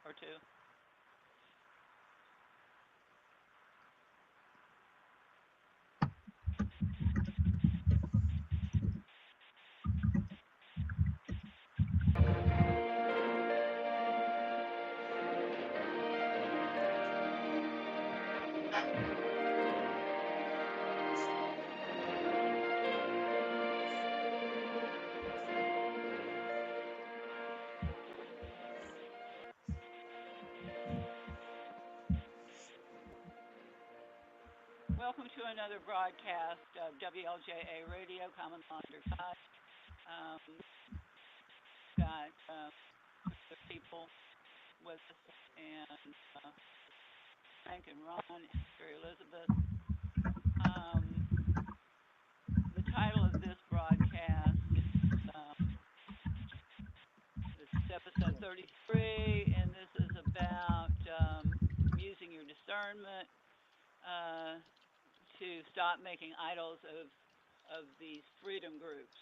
or two. Welcome to another broadcast of WLJA Radio, Common Law Under God. Got other people with us, and Frank and Ron, Sherry Elizabeth. Um, the title of this broadcast this is episode 33, and this is about using your discernment uh, to stop making idols of these freedom groups.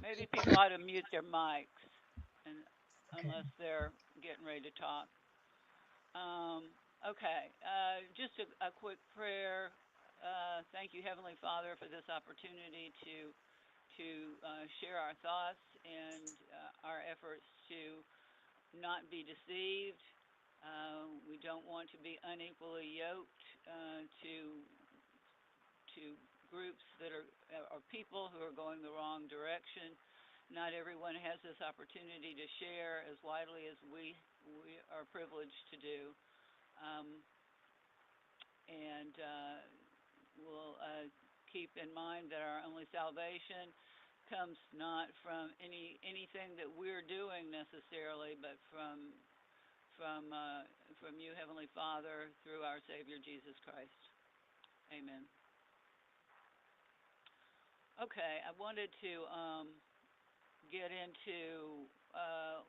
Maybe people ought to mute their mics, and unless they're getting ready to talk. Okay, just a quick prayer. Thank you, Heavenly Father, for this opportunity to share our thoughts and our efforts to not be deceived. We don't want to be unequally yoked to groups that are people who are going the wrong direction. Not everyone has this opportunity to share as widely as we are privileged to do. And we'll keep in mind that our only salvation comes not from anything that we're doing necessarily, but from you, Heavenly Father, through our Savior Jesus Christ. Amen. Okay, I wanted to get into a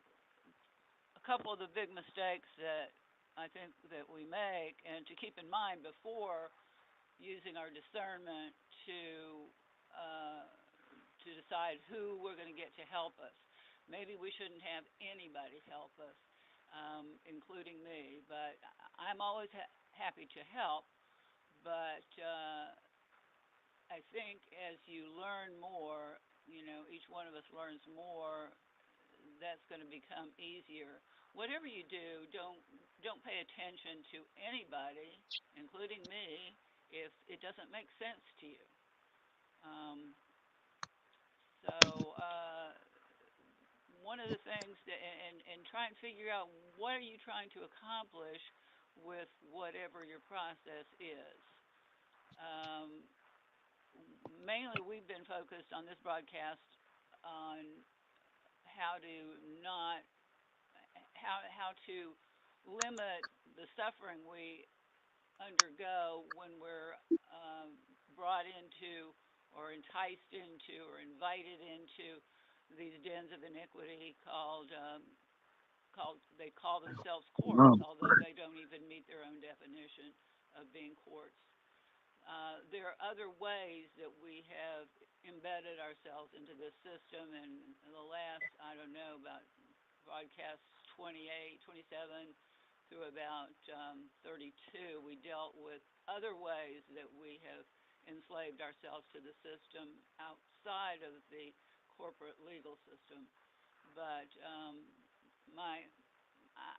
couple of the big mistakes that I think that we make, and to keep in mind before using our discernment to decide who we're going to get to help us. Maybe we shouldn't have anybody help us, including me, but I'm always happy to help. But I think as you learn more, each one of us learns more, that's going to become easier. Whatever you do, don't pay attention to anybody, including me, if it doesn't make sense to you. So one of the things that, and try and figure out what are you trying to accomplish with whatever your process is. Mainly, we've been focused on this broadcast on how to not, how to limit the suffering we undergo when we're brought into or enticed into or invited into these dens of iniquity they call themselves courts, although they don't even meet their own definition of being courts. There are other ways that we have embedded ourselves into this system, and in the last, I don't know, about broadcasts 28, 27 through about 32, we dealt with other ways that we have enslaved ourselves to the system outside of the corporate legal system. But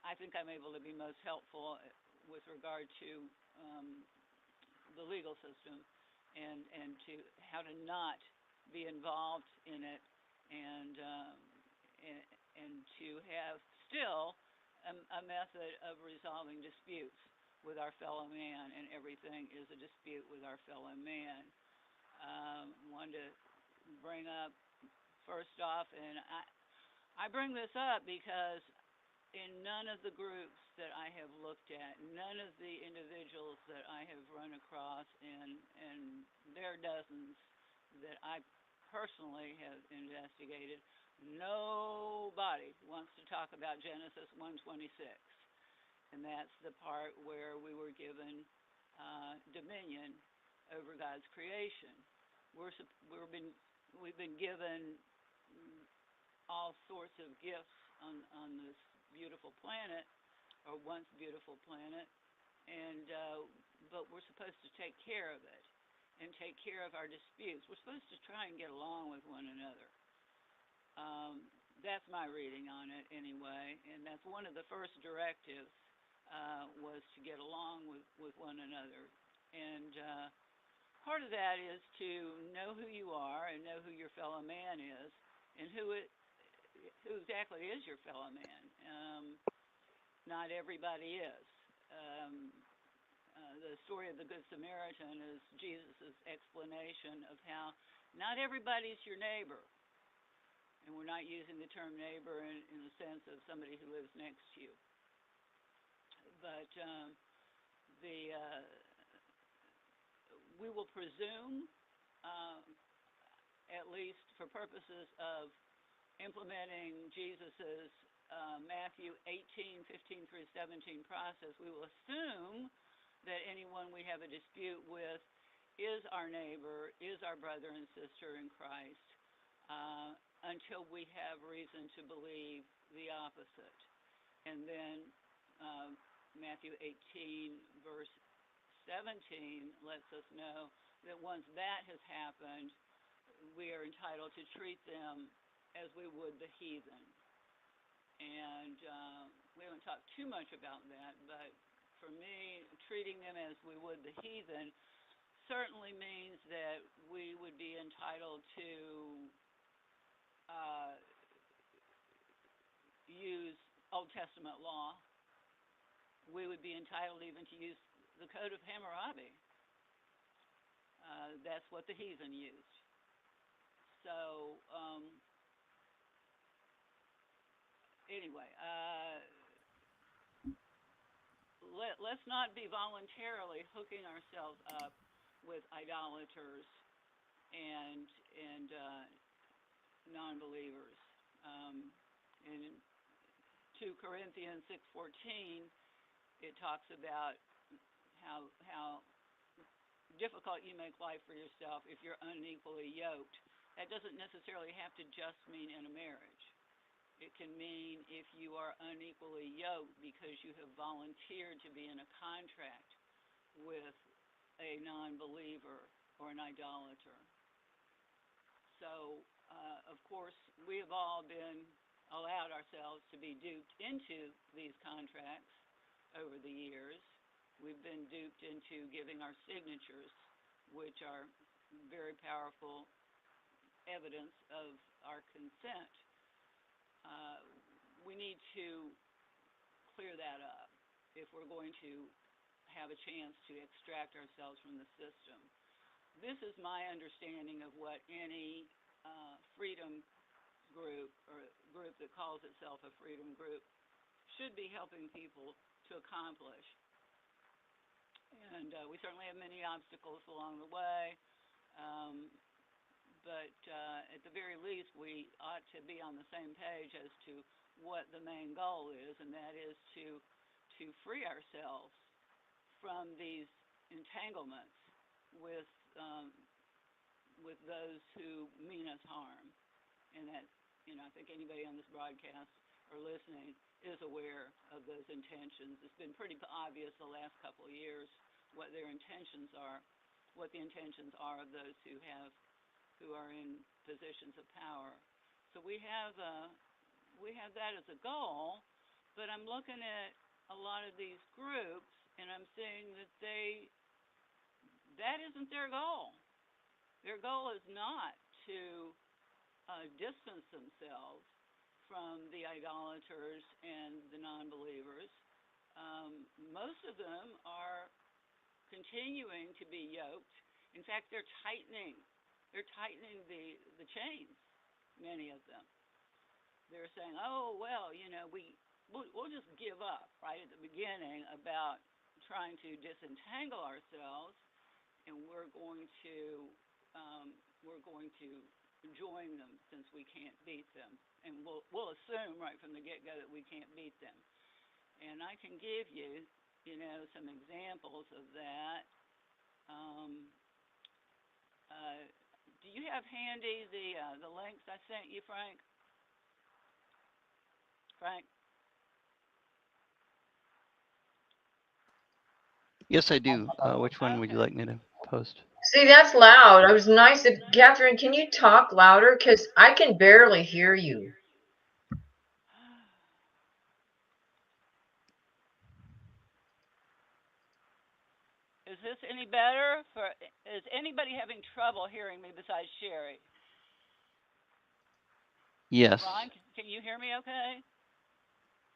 I think I'm able to be most helpful with regard to the legal system and to how to not be involved in it and to have still a method of resolving disputes with our fellow man, and everything is a dispute with our fellow man. Wanted to bring up first off, and I bring this up because in none of the groups that I have looked at, none of the individuals that I have run across, and there are dozens that I personally have investigated, nobody wants to talk about Genesis 1:26, and that's the part where we were given dominion over God's creation. We've been we've been given all sorts of gifts on this beautiful planet, or once beautiful planet, and but we're supposed to take care of it and take care of our disputes. We're supposed to try and get along with one another. That's my reading on it anyway, and that's one of the first directives, was to get along with one another. And part of that is to know who you are and know who your fellow man is, and who exactly is your fellow man. Not everybody is. The story of the Good Samaritan is Jesus' explanation of how not everybody's your neighbor. And we're not using the term neighbor in the sense of somebody who lives next to you. But we will presume, at least for purposes of implementing Jesus's Matthew 18:15 through 17 process, we will assume that anyone we have a dispute with is our neighbor, is our brother and sister in Christ, until we have reason to believe the opposite. And then Matthew 18, verse 17 lets us know that once that has happened, we are entitled to treat them as we would the heathen. And we haven't talked too much about that, but for me, treating them as we would the heathen certainly means that we would be entitled to use Old Testament law. We would be entitled even to use the Code of Hammurabi. That's what the heathen used. So, anyway, let's not be voluntarily hooking ourselves up with idolaters and non-believers. In 2 Corinthians 6:14, it talks about how difficult you make life for yourself if you're unequally yoked. That doesn't necessarily have to just mean in a marriage. It can mean if you are unequally yoked because you have volunteered to be in a contract with a non-believer or an idolater. So, of course, we have all been allowed ourselves to be duped into these contracts over the years. We've been duped into giving our signatures, which are very powerful evidence of our consent. We need to clear that up if we're going to have a chance to extract ourselves from the system. This is my understanding of what any freedom group or group that calls itself a freedom group should be helping people to accomplish. And we certainly have many obstacles along the way, but at the very least we ought to be on the same page as to what the main goal is, and that is to free ourselves from these entanglements with those who mean us harm. And that, I think anybody on this broadcast or listening is aware of those intentions. It's been pretty obvious the last couple of years what their intentions are, what the intentions are of those who are in positions of power. So we have that as a goal, but I'm looking at a lot of these groups and I'm seeing that that isn't their goal. Their goal is not to distance themselves from the idolaters and the non-believers. Most of them are continuing to be yoked. In fact, they're tightening the chains, many of them. They're saying, oh, well, we'll just give up right at the beginning about trying to disentangle ourselves, and we're going to join them since we can't beat them, and we'll assume right from the get-go that we can't beat them. And I can give you, some examples of that. Do you have handy the links I sent you, Frank? Frank? Yes, I do. Which one would you Okay. like me to post? See, that's loud. I was nice. If Catherine, can you talk louder? Because I can barely hear you. Is this any better? Is anybody having trouble hearing me besides Sherry? Yes. Ron, can you hear me okay?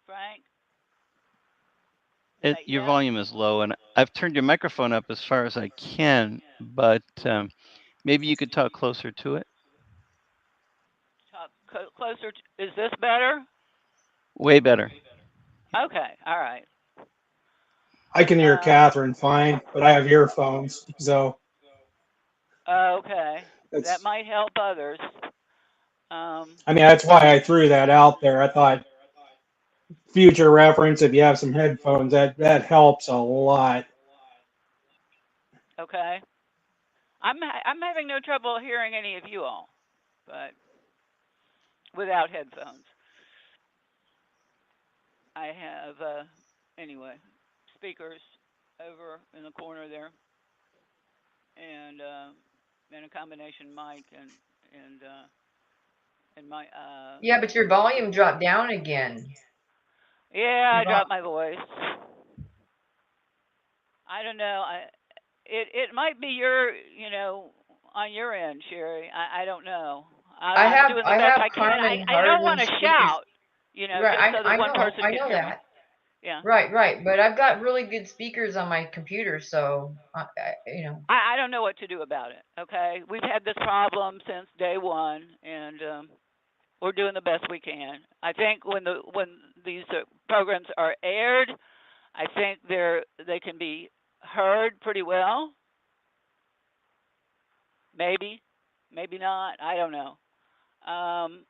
Frank, is that Your yes? volume is low, and I've turned your microphone up as far as I can, but maybe you could talk closer to it. Talk closer. Is this better? Way better. Okay. All right. I can hear Uh, Catherine fine, but I have earphones, so okay. That that's. might help others. Um, I mean, that's why I threw that out there. I thought future reference, if you have some headphones, that helps a lot. okay. I'm having no trouble hearing any of you all, but without headphones. I have anyway speakers over in the corner there, and a combination mic and my Yeah, but your volume dropped down again. yeah, Your I vol- dropped my voice. I don't know. It might be your on your end, Sherry. I don't know. I'm doing the I best have I can. Carmen I don't want Hardin to speakers. shout, Right, just so that one person I can know hear me. that. Yeah. Right, right. But I've got really good speakers on my computer, so I don't know what to do about it. Okay, we've had this problem since day one, and we're doing the best we can. I think when these programs are aired, I think they can be heard pretty well. Maybe, maybe not. I don't know. Um,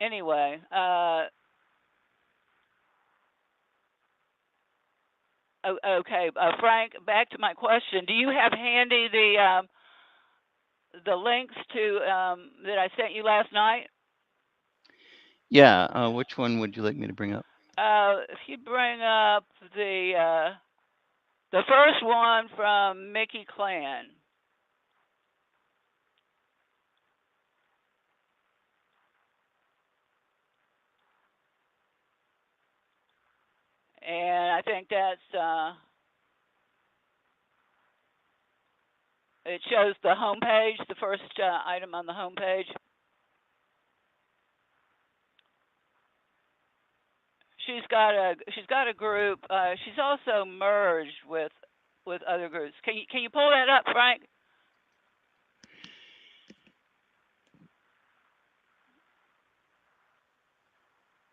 anyway, okay, Frank. Back to my question. Do you have handy the links to that I sent you last night? Yeah. Which one would you like me to bring up? If you bring up the first one from Mickey Clan, and I think that's it shows the homepage, the first item on the homepage. She's got a group. She's also merged with other groups. Can you pull that up, Frank?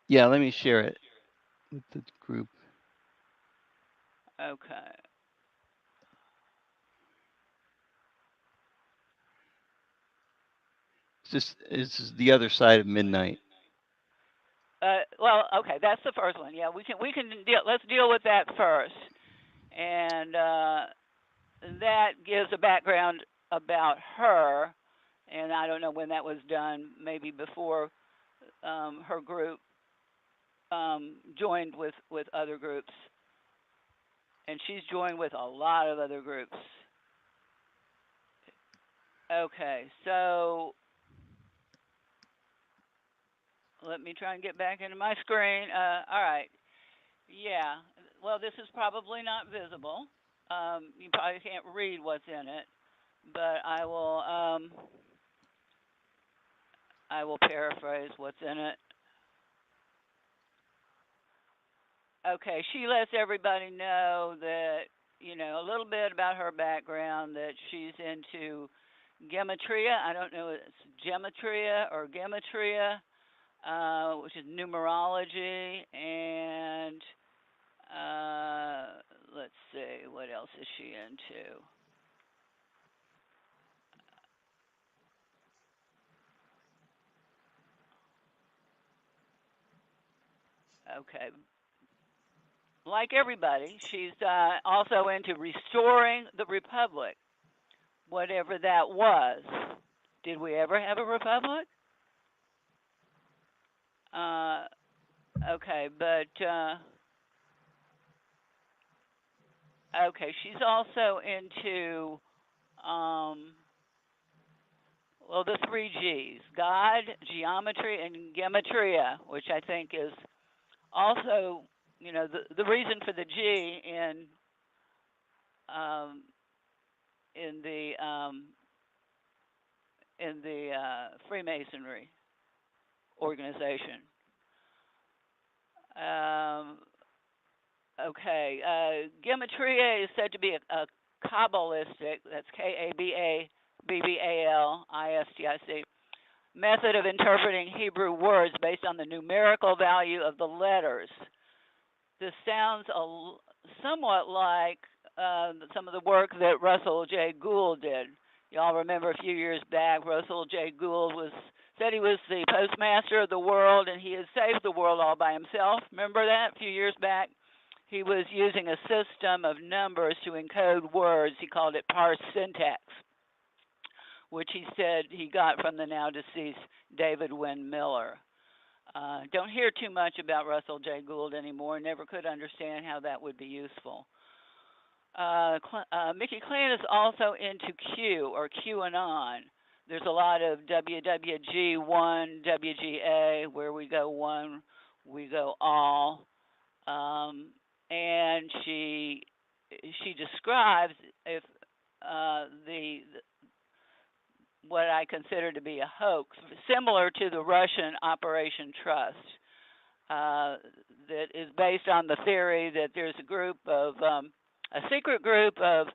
Yeah, let me share it with the group. Okay. It's the other side of midnight. Well, okay, that's the first one. Yeah, we can deal. Let's deal with that first, and that gives a background about her. And I don't know when that was done. Maybe before her group joined with other groups, and she's joined with a lot of other groups. Okay, so let me try and get back into my screen. All right. Yeah. Well, this is probably not visible. You probably can't read what's in it, but I will paraphrase what's in it. Okay, she lets everybody know that a little bit about her background, that she's into gematria. I don't know if it's gematria or gematria, which is numerology, and let's see, what else is she into? Okay, like everybody, she's also into restoring the republic, whatever that was. Did we ever have a republic? Okay, but okay, she's also into well, the three G's: God, geometry, and gematria, which I think is also, the reason for the G um, in the um, Freemasonry organization. Um, okay, gematria is said to be a Kabbalistic. That's Kabbalistic method of interpreting Hebrew words based on the numerical value of the letters. This sounds somewhat like some of the work that Russell J. Gould did. Y'all remember a few years back, Russell J. Gould said he was the postmaster of the world and he had saved the world all by himself. Remember that a few years back? He was using a system of numbers to encode words. He called it parse syntax, which he said he got from the now deceased David Wynn Miller. Don't hear too much about Russell J. Gould anymore. Never could understand how that would be useful. Mickey Clan is also into Q, or QAnon. There's a lot of WWG1, WGA, where we go one, we go all. And she describes if what I consider to be a hoax, similar to the Russian Operation Trust, that is based on the theory that there's a secret group of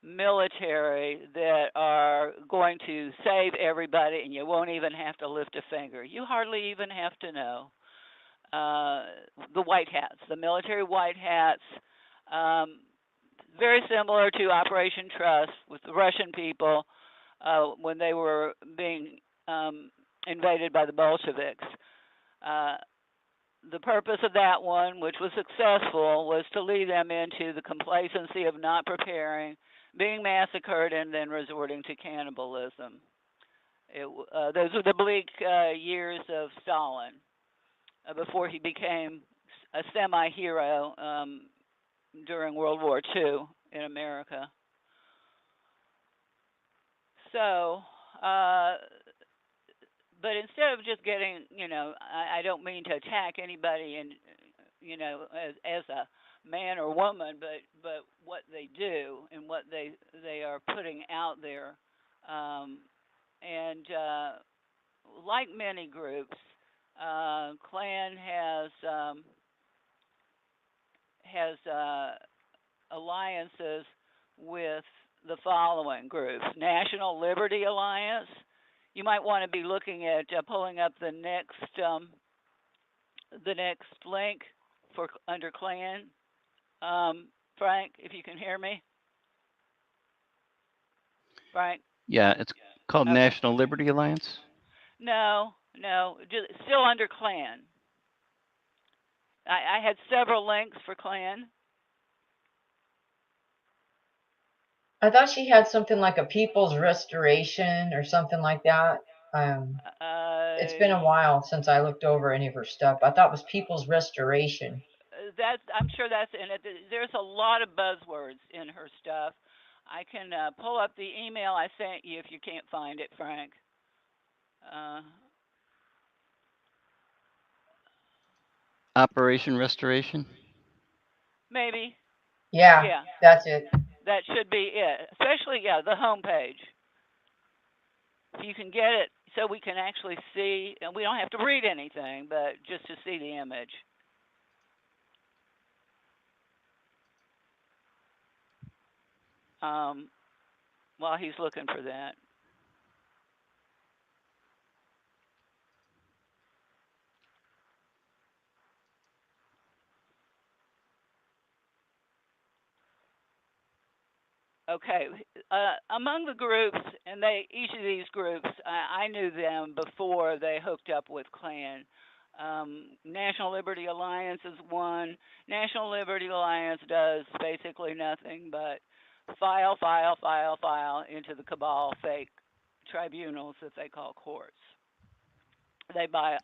military that are going to save everybody, and you won't even have to lift a finger. You hardly even have to know. The white hats, the military white hats, very similar to Operation Trust with the Russian people when they were being invaded by the Bolsheviks. The purpose of that one, which was successful, was to lead them into the complacency of not preparing, being massacred, and then resorting to cannibalism. Those were the bleak years of Stalin before he became a semi-hero during World War II in America. So, but instead of just getting, I don't mean to attack anybody and, as a man or woman, but what they do and what they are putting out there. And like many groups, Klan has alliances with the following groups: National Liberty Alliance. You might want to be looking at pulling up the next link for under Klan. Frank, if you can hear me. Frank? Yeah, it's called Okay. National Liberty Alliance. No, just still under Klan. I had several links for Klan. I thought she had something like a People's Restoration or something like that. It's been a while since I looked over any of her stuff. I thought it was People's Restoration. I'm sure that's in it. There's a lot of buzzwords in her stuff. I can pull up the email I sent you if you can't find it, Frank. Operation Restoration? Maybe. Yeah, that's it. That should be it. Especially, the homepage. If you can get it so we can actually see, and we don't have to read anything, but just to see the image. While he's looking for that. Okay, among the groups, and each of these groups, I knew them before they hooked up with Klan. National Liberty Alliance is one. National Liberty Alliance does basically nothing but file into the cabal fake tribunals that they call courts. They buy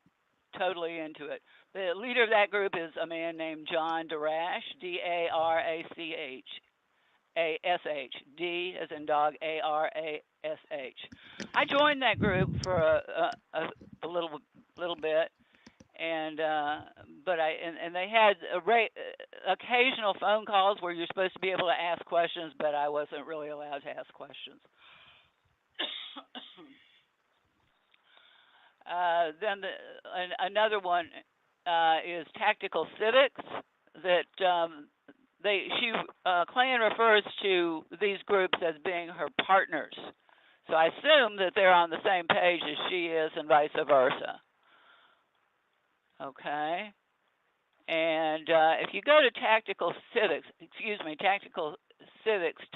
totally into it. The leader of that group is a man named John Darash, Darachash. D as in dog, Arash. I joined that group for a little bit, and but they had occasional phone calls where you're supposed to be able to ask questions, but I wasn't really allowed to ask questions. Then another one is tactical civics. That Clan refers to these groups as being her partners. So I assume that they're on the same page as she is, and vice versa. Okay. And if you go to Tactical Civics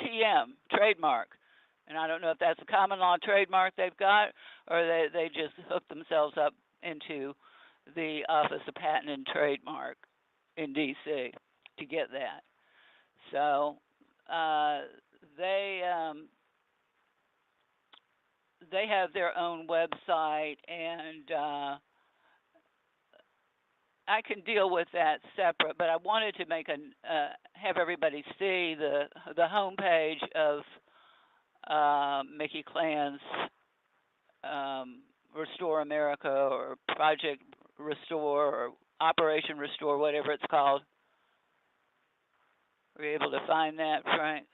TM trademark. And I don't know if that's a common law trademark they've got, or they just hooked themselves up into the Office of Patent and Trademark in D.C. to get that. So they have their own website, and I can deal with that separate. But I wanted to have everybody see the homepage of Mickey Clan's Restore America, or Project Restore, or Operation Restore, whatever it's called. Were you able to find that, Frank?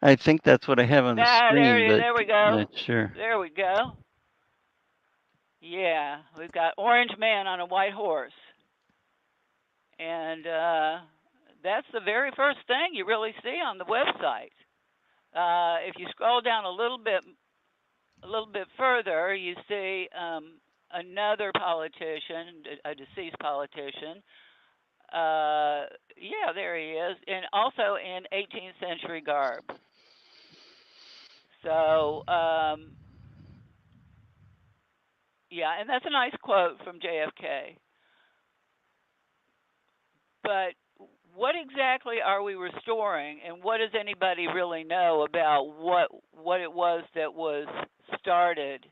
I think that's what I have on the screen, but there we go. I'm not sure. There we go. Yeah, we've got Orange Man on a white horse. And that's the very first thing you really see on the website. If you scroll down a little bit further, you see another politician, a deceased politician. Yeah, there he is, and also in 18th century garb. So, yeah, and that's a nice quote from JFK. But what exactly are we restoring, and what does anybody really know about what it was that was started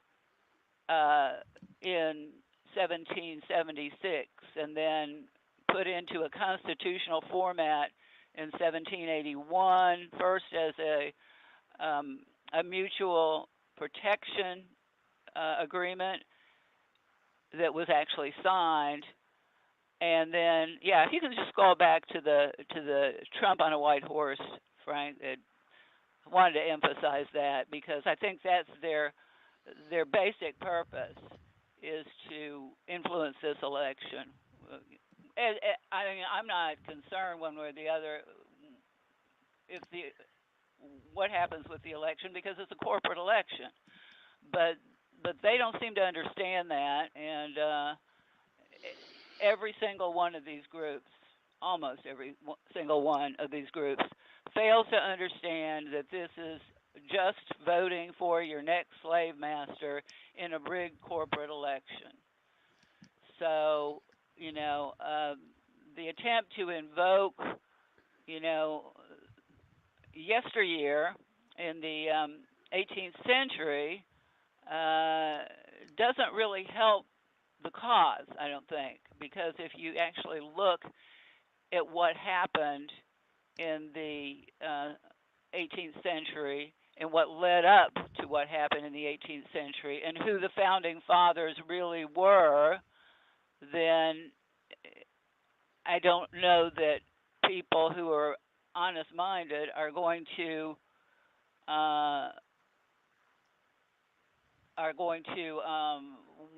in 1776 and then put into a constitutional format in 1781, first as a mutual protection agreement that was actually signed? And then, yeah, if you can just scroll back to the Trump on a white horse, Frank, I wanted to emphasize that, because I think that's their basic purpose, is to influence this election. I mean, I'm not concerned one way or the other what happens with the election, because it's a corporate election. But they don't seem to understand that, and every single one of these groups, almost every single one of these groups, fails to understand that this is just voting for your next slave master in a rigged corporate election. So, the attempt to invoke, yesteryear in the 18th century doesn't really help the cause, I don't think, because if you actually look at what happened in the 18th century and what led up to what happened in the 18th century and who the founding fathers really were, then I don't know that people who are honest-minded are going to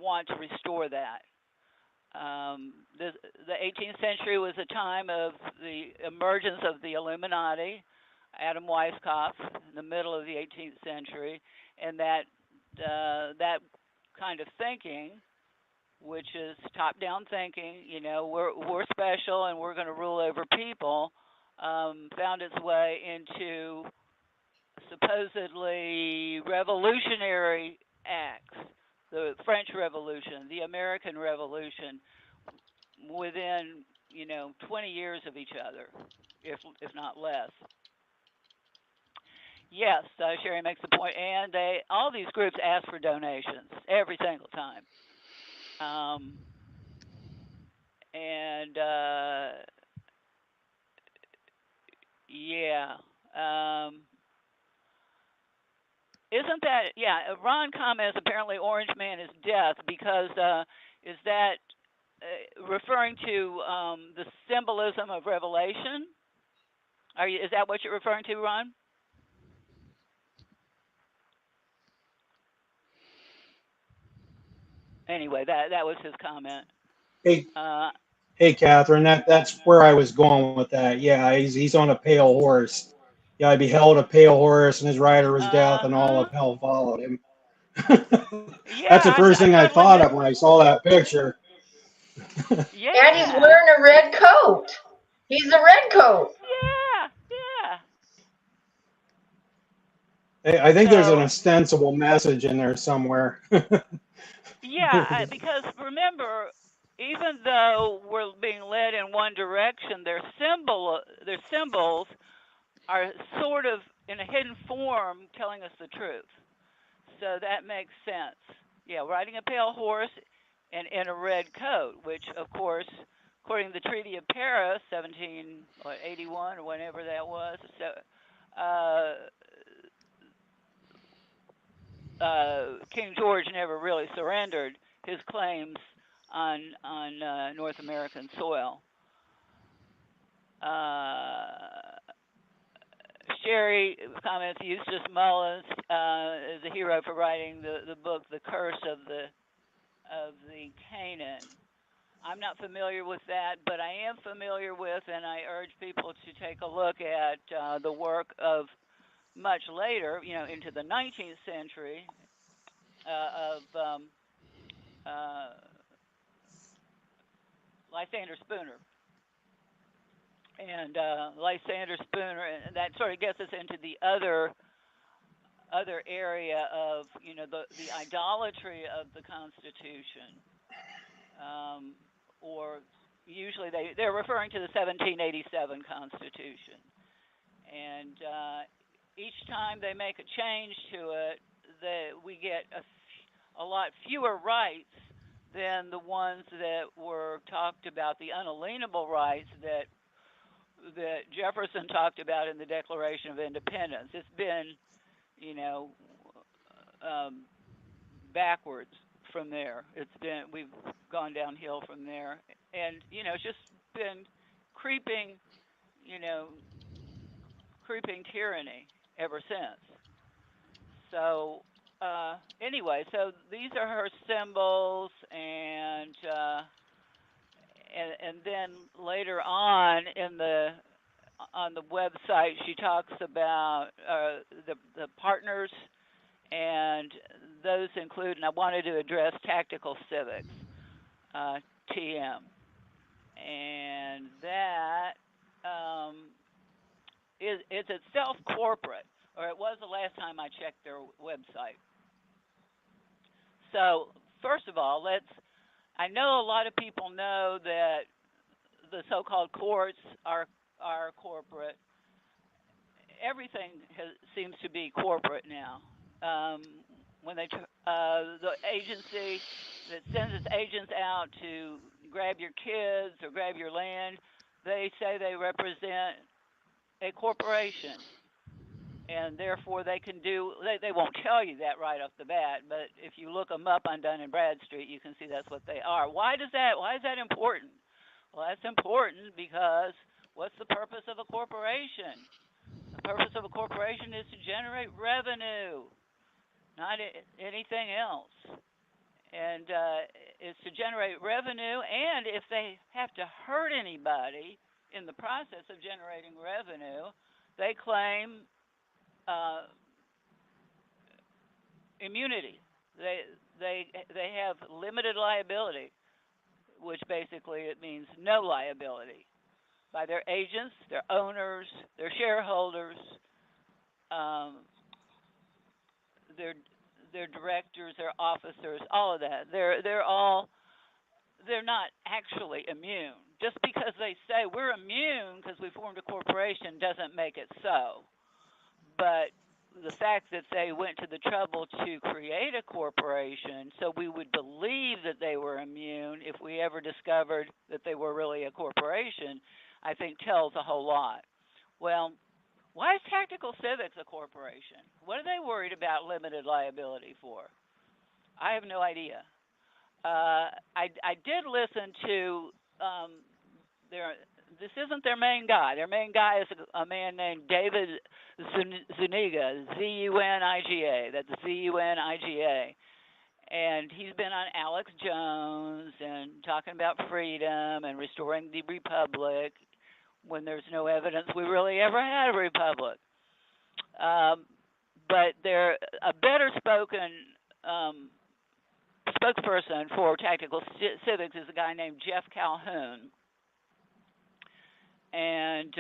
want to restore that. The 18th century was a time of the emergence of the Illuminati, Adam Weishaupt, in the middle of the 18th century, and that kind of thinking, which is top-down thinking, we're special and we're going to rule over people, found its way into supposedly revolutionary acts. The French Revolution, the American Revolution, within 20 years of each other, if not less. Yes, Sherry makes a point, and all these groups ask for donations every single time. And yeah, isn't that Ron comments apparently Orange Man is death because is that referring to the symbolism of Revelation? Is that what you're referring to, Ron? Anyway, that was his comment. Hey, Uh, hey, Catherine. That's where I was going with that. Yeah, he's on a pale horse. Yeah, I beheld a pale horse, and his rider was death, and all huh. of hell followed him. That's the Yeah, first I thing I totally thought miss. of when I saw that picture. And he's Yeah, wearing a red coat. He's a red coat. yeah, yeah. I think there's an So ostensible message in there somewhere. yeah, because remember, even though we're being led in one direction, their symbols are sort of in a hidden form telling us the truth. So that makes sense. Yeah, riding a pale horse and in a red coat, which of course, according to the Treaty of Paris, 1781 or whenever that was, so King George never really surrendered his claims on North American soil. Uh, Sherry comments Eustace Mullins is a hero for writing the book The Curse of the Canaan. I'm not familiar with that, but I am familiar with, and I urge people to take a look at the work of much later, into the 19th century, of uh, Lysander Spooner. And Lysander Spooner, and that sort of gets us into the other area of the idolatry of the Constitution, or usually they're referring to the 1787 Constitution, and each time they make a change to it, we get a lot fewer rights than the ones that were talked about, the unalienable rights that Jefferson talked about in the Declaration of Independence. It's been, you know, um, backwards from there. We've gone downhill from there, and it's just been creeping, you know, creeping tyranny ever since. So anyway, so these are her symbols, and then later on on the website she talks about the partners, and those include, and I wanted to address tactical civics, TM, and that um, is itself corporate, or it was the last time I checked their website. So first of all, I know a lot of people know that the so-called courts are corporate. Everything seems to be corporate now. When the agency that sends its agents out to grab your kids or grab your land, they say they represent a corporation, and therefore they won't tell you that right off the bat, but if you look them up on Dun and Bradstreet, you can see that's what they are. Why is that important? Well, that's important because what's the purpose of a corporation? The purpose of a corporation is to generate revenue, not anything else. And it's to generate revenue, and if they have to hurt anybody in the process of generating revenue, they claim immunity. They have limited liability, which basically it means no liability by their agents, their owners, their shareholders, um, their directors, their officers, all of that. They're not actually immune. Just because they say we're immune because we formed a corporation doesn't make it so. But the fact that they went to the trouble to create a corporation so we would believe that they were immune if we ever discovered that they were really a corporation, I think tells a whole lot. Well, why is Tactical Civics a corporation? What are they worried about limited liability for? I have no idea. I did listen to this isn't their main guy. Their main guy is a man named David Zuniga, Z-U-N-I-G-A. That's Z-U-N-I-G-A. And he's been on Alex Jones and talking about freedom and restoring the republic when there's no evidence we really ever had a republic. But a better spoken spokesperson for Tactical Civics is a guy named Jeff Calhoun. And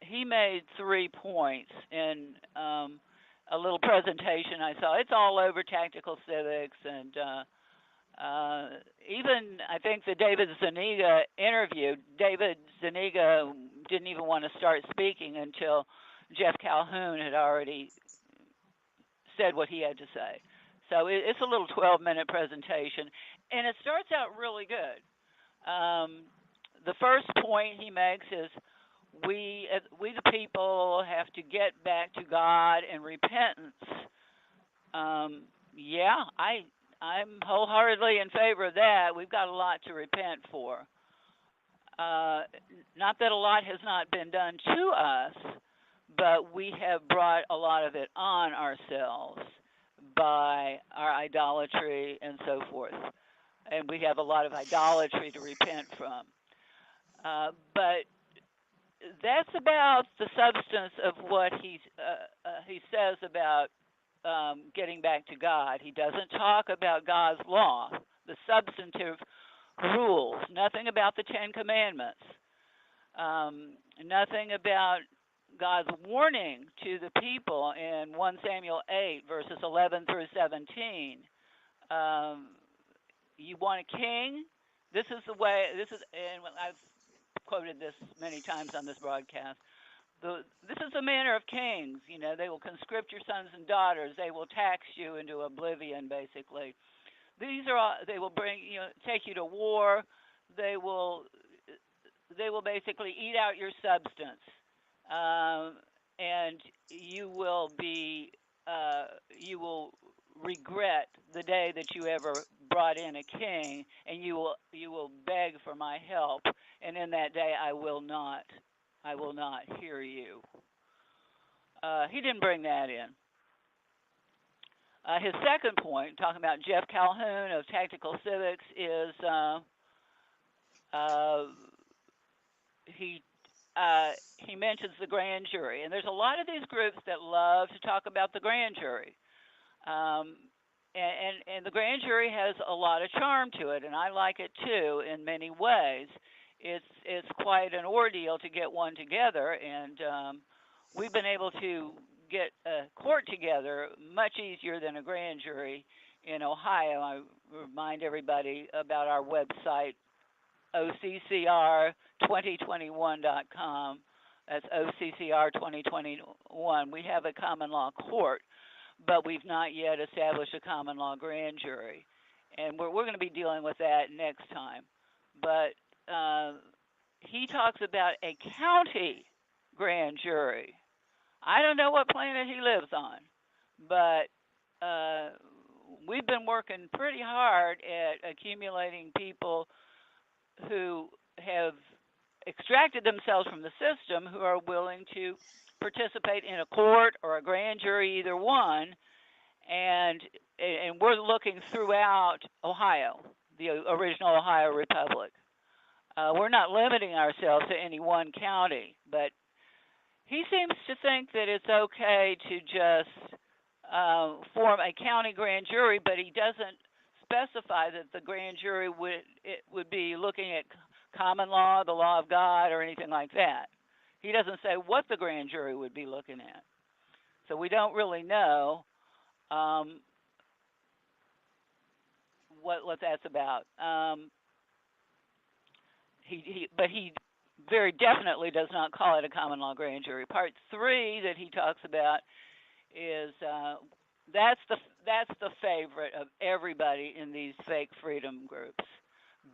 he made 3 points in a little presentation I saw. It's all over Tactical Civics, and even I think the David Zuniga interview, David Zuniga didn't even want to start speaking until Jeff Calhoun had already said what he had to say. So it's a little 12-minute presentation, and it starts out really good. The first point he makes is we the people have to get back to God in repentance. Yeah, I'm wholeheartedly in favor of that. We've got a lot to repent for. Not that a lot has not been done to us, but we have brought a lot of it on ourselves by our idolatry and so forth. And we have a lot of idolatry to repent from. But that's about the substance of what he says about getting back to God. He doesn't talk about God's law, the substantive rules, nothing about the Ten Commandments, nothing about God's warning to the people in 1 Samuel 8, verses 11 through 17. You want a king? This is the way, and I've quoted this many times on this broadcast. This is the manner of kings. You know, they will conscript your sons and daughters. They will tax you into oblivion, basically. They will take you to war. They will basically eat out your substance, and you will regret the day that you ever brought in a king, and you will beg for my help, and in that day I will not hear you. He didn't bring that in. His second point, talking about Jeff Calhoun of Tactical Civics, is he mentions the grand jury, and there's a lot of these groups that love to talk about the grand jury. And the grand jury has a lot of charm to it, and I like it too in many ways. It's quite an ordeal to get one together, and we've been able to get a court together much easier than a grand jury in Ohio. I remind everybody about our website, OCCR2021.com. That's OCCR2021. We have a common law court, but we've not yet established a common law grand jury. And we're going to be dealing with that next time. But he talks about a county grand jury. I don't know what planet he lives on, but we've been working pretty hard at accumulating people who have extracted themselves from the system, who are willing to participate in a court or a grand jury, either one, and we're looking throughout Ohio, the original Ohio Republic. We're not limiting ourselves to any one county, but he seems to think that it's okay to just form a county grand jury, but he doesn't specify that the grand jury would be looking at common law, the law of God, or anything like that. He doesn't say what the grand jury would be looking at. So we don't really know what that's about. But he very definitely does not call it a common law grand jury. Part 3 that he talks about is that's the favorite of everybody in these fake freedom groups.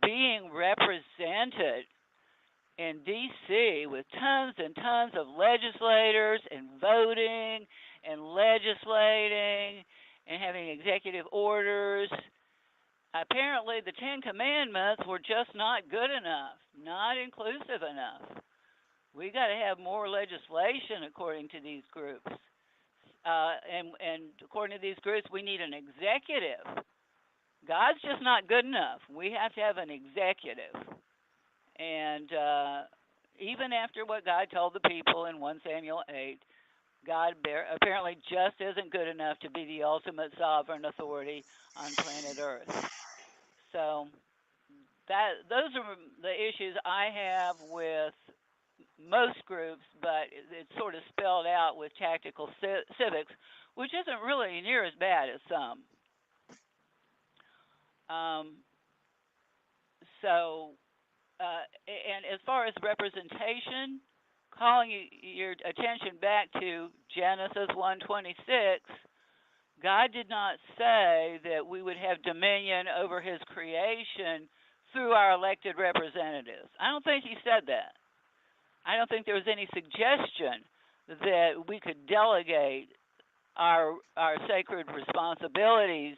Being represented in D.C. with tons and tons of legislators and voting and legislating and having executive orders. Apparently, the Ten Commandments were just not good enough, not inclusive enough. We got to have more legislation, according to these groups. And according to these groups, we need an executive. God's just not good enough. We have to have an executive. And even after what God told the people in 1 Samuel 8, God apparently just isn't good enough to be the ultimate sovereign authority on planet Earth. So those are the issues I have with most groups, but it's sort of spelled out with tactical civics, which isn't really near as bad as some. And as far as representation, calling your attention back to Genesis 1:26, God did not say that we would have dominion over his creation through our elected representatives. I don't think he said that. I don't think there was any suggestion that we could delegate our sacred responsibilities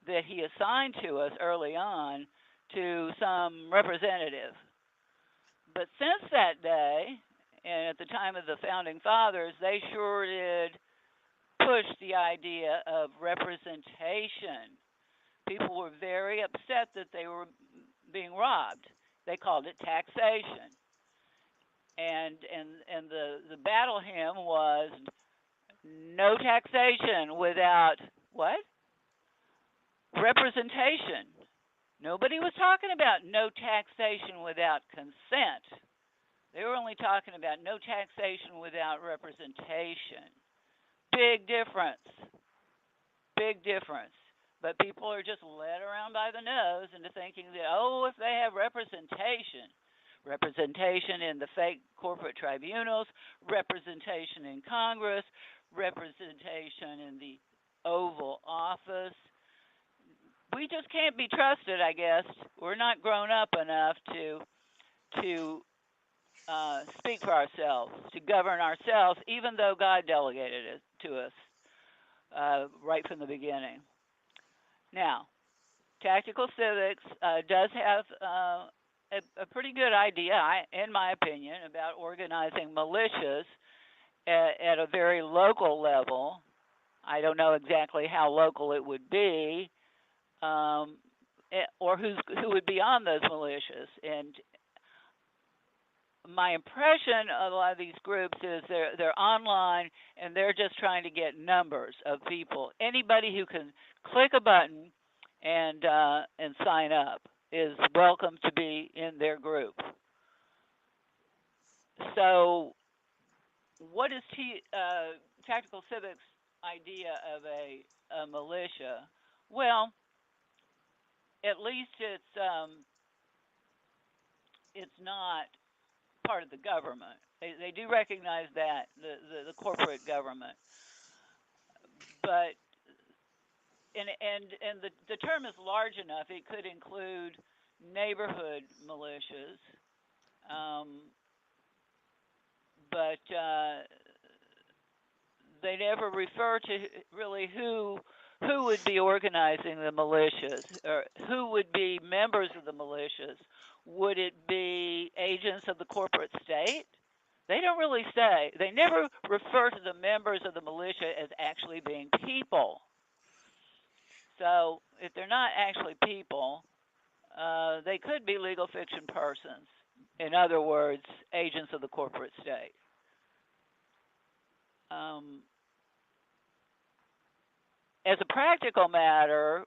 that he assigned to us early on to some representative. But since that day, and at the time of the Founding Fathers, they sure did push the idea of representation. People were very upset that they were being robbed. They called it taxation. And the battle hymn was no taxation without what? Representation. Nobody was talking about no taxation without consent. They were only talking about no taxation without representation. Big difference. Big difference. But people are just led around by the nose into thinking that, if they have representation in the fake corporate tribunals, representation in Congress, representation in the Oval Office, we just can't be trusted, I guess. We're not grown up enough to speak for ourselves, to govern ourselves, even though God delegated it to us right from the beginning. Now, tactical civics does have a pretty good idea, in my opinion, about organizing militias at a very local level. I don't know exactly how local it would be, or who would be on those militias. And my impression of a lot of these groups is they're online and they're just trying to get numbers of people. Anybody who can click a button and sign up is welcome to be in their group. So, what is Tactical Civics' idea of a militia? Well, at least it's not part of the government. They do recognize that the corporate government, but and the term is large enough. It could include neighborhood militias, but they never refer to really who would be organizing the militias, or who would be members of the militias. Would it be agents of the corporate state? They don't really say. They never refer to the members of the militia as actually being people. So if they're not actually people, they could be legal fiction persons. In other words, agents of the corporate state. As a practical matter,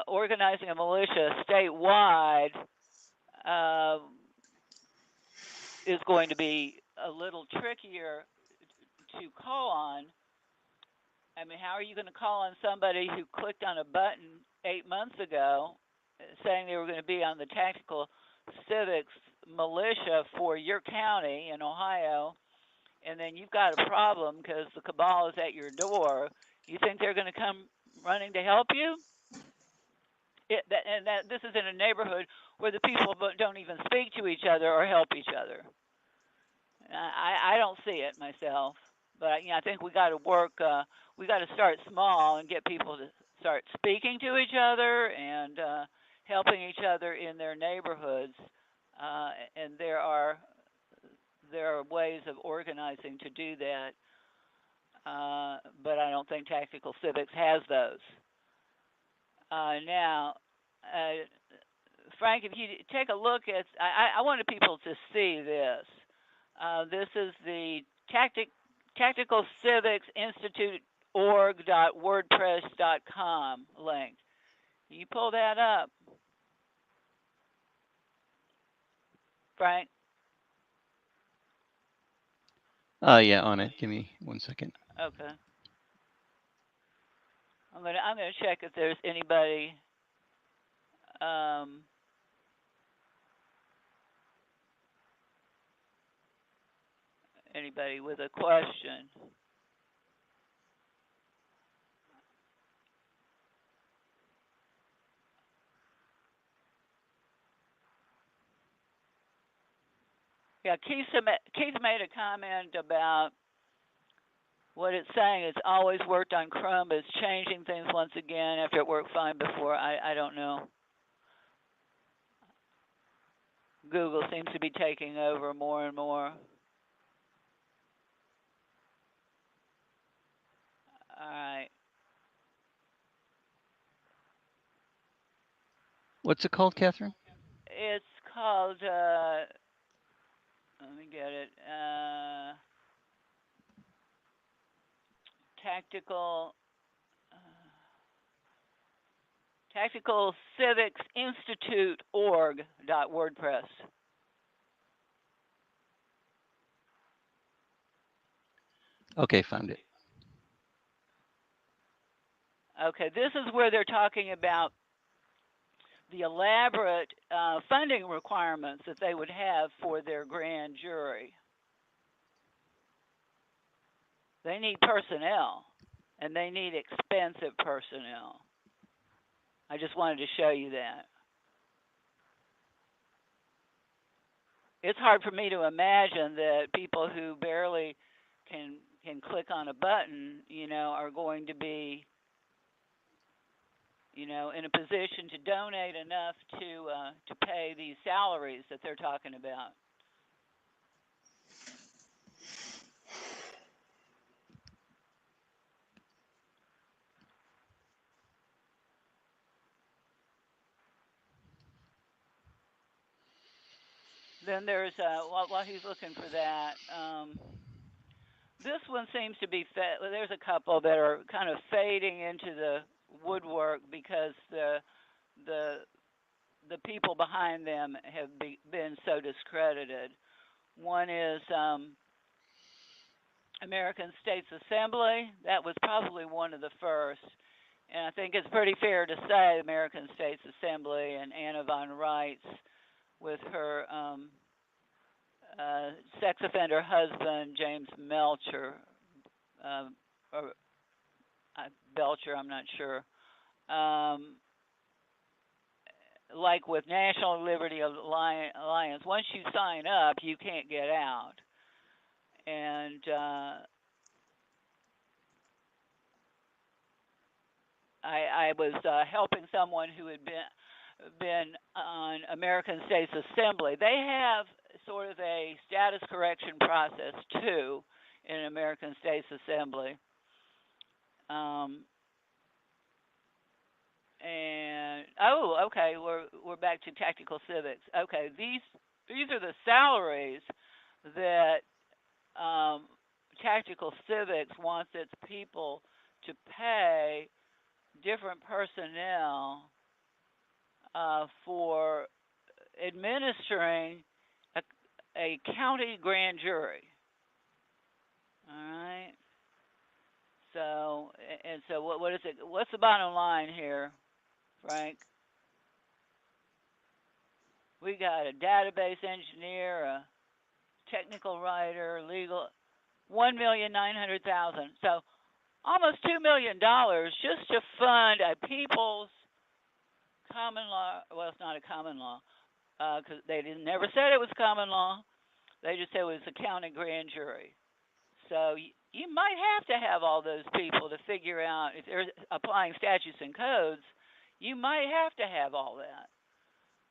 organizing a militia statewide is going to be a little trickier to call on. I mean, how are you going to call on somebody who clicked on a button 8 months ago saying they were going to be on the Tactical Civics militia for your county in Ohio, and then you've got a problem because the cabal is at your door, you think they're going to come running to help you? This is in a neighborhood where the people don't even speak to each other or help each other. I don't see it myself, but I think we got to work. We got to start small and get people to start speaking to each other and helping each other in their neighborhoods. And there are ways of organizing to do that, but I don't think Tactical Civics has those. Now, Frank, if you take a look at, I wanted people to see this. This is the Tactical Civics Institute org.wordpress.com link. Can you pull that up, Frank? Yeah, on it. Give me 1 second. Okay. I'm gonna check if there's anybody. Anybody with a question? Yeah, Keith made a comment about what it's saying. It's always worked on Chrome, but it's changing things once again after it worked fine before. I don't know. Google seems to be taking over more and more. All right. What's it called, Catherine? It's called, let me get it, Tactical Civics Institute org.wordpress. Okay, found it. Okay, this is where they're talking about the elaborate funding requirements that they would have for their grand jury. They need personnel, and they need expensive personnel. I just wanted to show you that. It's hard for me to imagine that people who barely can click on a button, are going to be, in a position to donate enough to pay these salaries that they're talking about. Then there's while he's looking for that, this one seems to be there's a couple that are kind of fading into the woodwork because the people behind them have been so discredited. One is American States Assembly. That was probably one of the first. And I think it's pretty fair to say American States Assembly and Anna von Reitz with her sex offender husband, James Melcher, or Belcher, I'm not sure. Like with National Liberty Alliance, once you sign up, you can't get out. And I was helping someone who had been on American States Assembly. They have sort of a status correction process too in American States Assembly. And okay, we're back to Tactical Civics. Okay, these are the salaries that Tactical Civics wants its people to pay different personnel for administering a county grand jury. All right. So what is it? What's the bottom line here, Frank? We got a database engineer, a technical writer, legal. $1,900,000. So almost $2 million just to fund a people's common law. Well, it's not a common law because they never said it was common law. They just said it was a county grand jury. So you might have to have all those people to figure out if they're applying statutes and codes. You might have to have all that.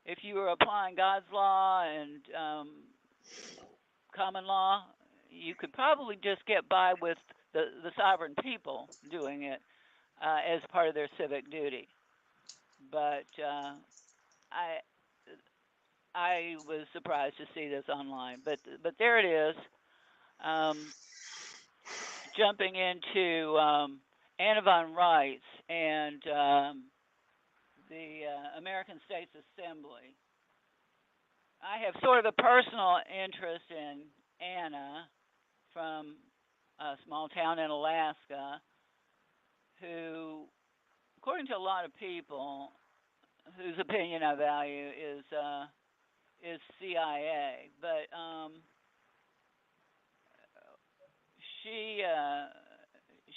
If you were applying God's law and common law, you could probably just get by with the sovereign people doing it as part of their civic duty. But I was surprised to see this online. But there it is. Jumping into Anna von Reitz and the American States Assembly. I have sort of a personal interest in Anna from a small town in Alaska who, according to a lot of people, whose opinion I value is CIA. But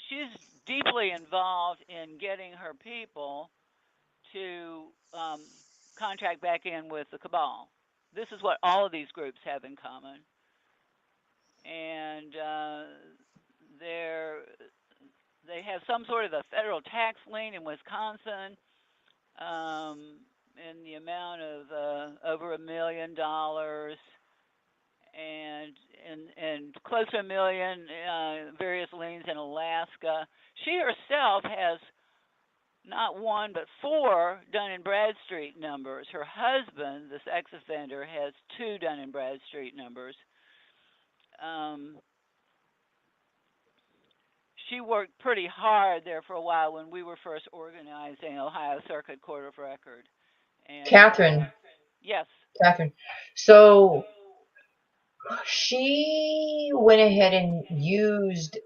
she's deeply involved in getting her people to contract back in with the cabal. This is what all of these groups have in common. And they have some sort of a federal tax lien in Wisconsin in the amount of over $1 million and close to $1 million various liens in Alaska. She herself has not one but 4 Dun & Bradstreet numbers. Her husband, the sex offender, has 2 Dun & Bradstreet numbers. She worked pretty hard there for a while when we were first organizing Ohio Circuit Court of Record. And, Catherine. Yes. Catherine. So she went ahead and used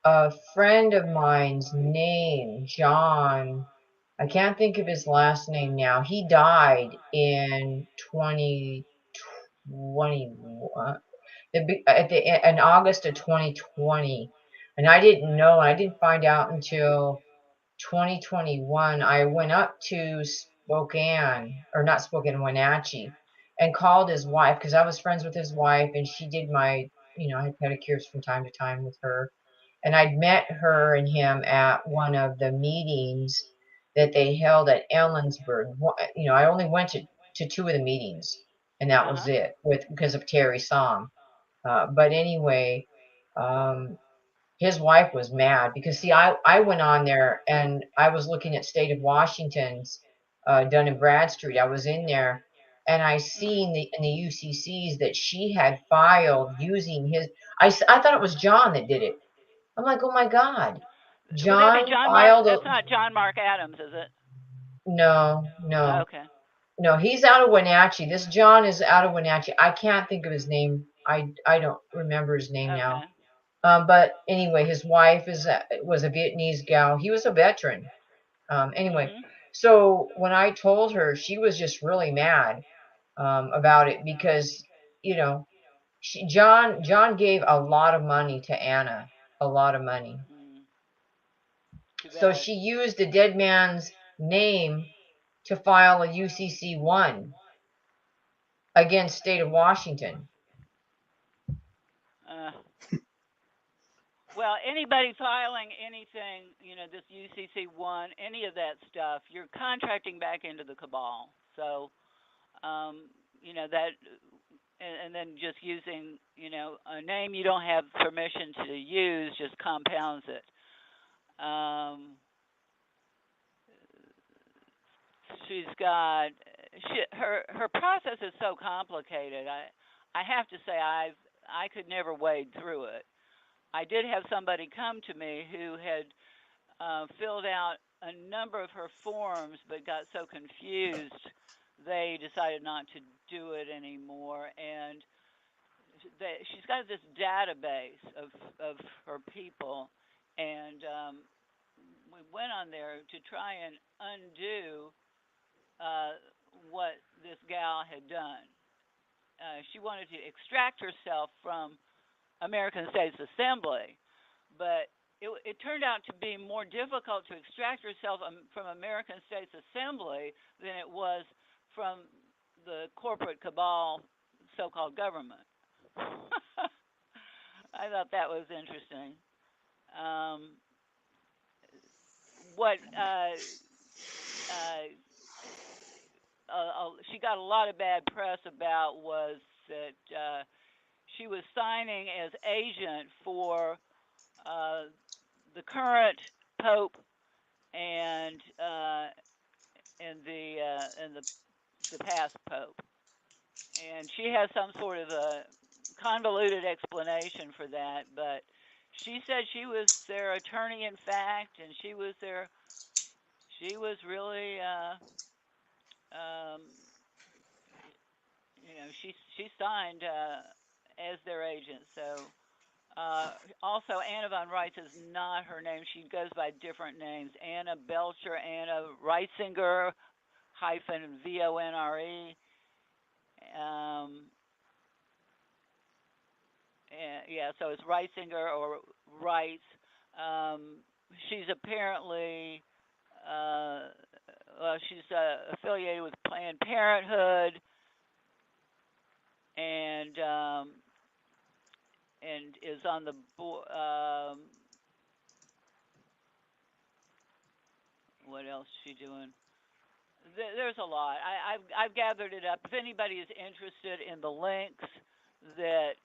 a friend of mine's name, John. I can't think of his last name now. He died in 2021, in August of 2020, and I didn't know. I didn't find out until 2021. I went up to Spokane, or not Spokane, Wenatchee, and called his wife because I was friends with his wife, and she did my, I had pedicures from time to time with her, and I'd met her and him at one of the meetings that they held at Ellensburg. I only went to 2 of the meetings, and that was it, because of Terry Somm. But anyway, his wife was mad because, see, I went on there and I was looking at State of Washington's Dun & Bradstreet. I was in there and I seen in the UCCs that she had filed using his. I thought it was John that did it. I'm like, oh my God, Would that be John filed. That's not John Mark Adams, is it? No. Okay. No, he's out of Wenatchee. This John is out of Wenatchee. I can't think of his name. I don't remember his name now. But anyway, his wife was a Vietnamese gal. He was a veteran. Anyway, so when I told her, she was just really mad about it because, John gave a lot of money to Anna, a lot of money. So she used the dead man's name to file a UCC-1 against State of Washington. Well, anybody filing anything, this UCC-1, any of that stuff, you're contracting back into the cabal. So, that, and then just using, a name you don't have permission to use just compounds it. She's got, her process is so complicated. I have to say I could never wade through it. I did have somebody come to me who had filled out a number of her forms but got so confused they decided not to do it anymore. And she's got this database of her people, and we went on there to try and undo what this gal had done. She wanted to extract herself from American States Assembly, but it turned out to be more difficult to extract yourself from American States Assembly than it was from the corporate cabal so-called government. I thought that was interesting. What she got a lot of bad press about was that she was signing as agent for the current Pope and the past Pope, and she has some sort of a convoluted explanation for that, but she said she was their attorney in fact, and she was really um, she signed as their agent. So also Anna von Reitz is not her name. She goes by different names: Anna Belcher, Anna Reitzinger -VONRE. Yeah, so it's Reitzinger or Reitz. She's apparently she's affiliated with Planned Parenthood, and is on the board. What else is she doing? There's a lot. I've gathered it up. If anybody is interested in the links that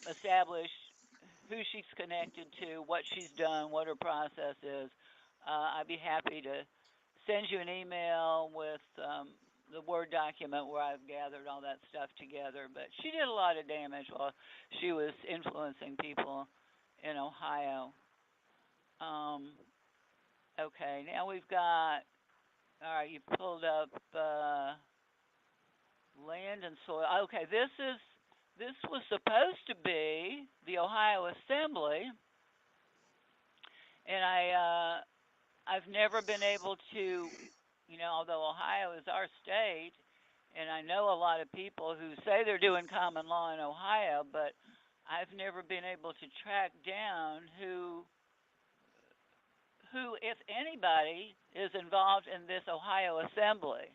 establish who she's connected to, what she's done, what her process is, I'd be happy to send you an email with the Word document where I've gathered all that stuff together. But she did a lot of damage while she was influencing people in Ohio. Okay, now we've got, all right, you pulled up land and soil. Okay, this was supposed to be the Ohio Assembly, and I've never been able to, although Ohio is our state, and I know a lot of people who say they're doing common law in Ohio, but I've never been able to track down who, if anybody, is involved in this Ohio Assembly.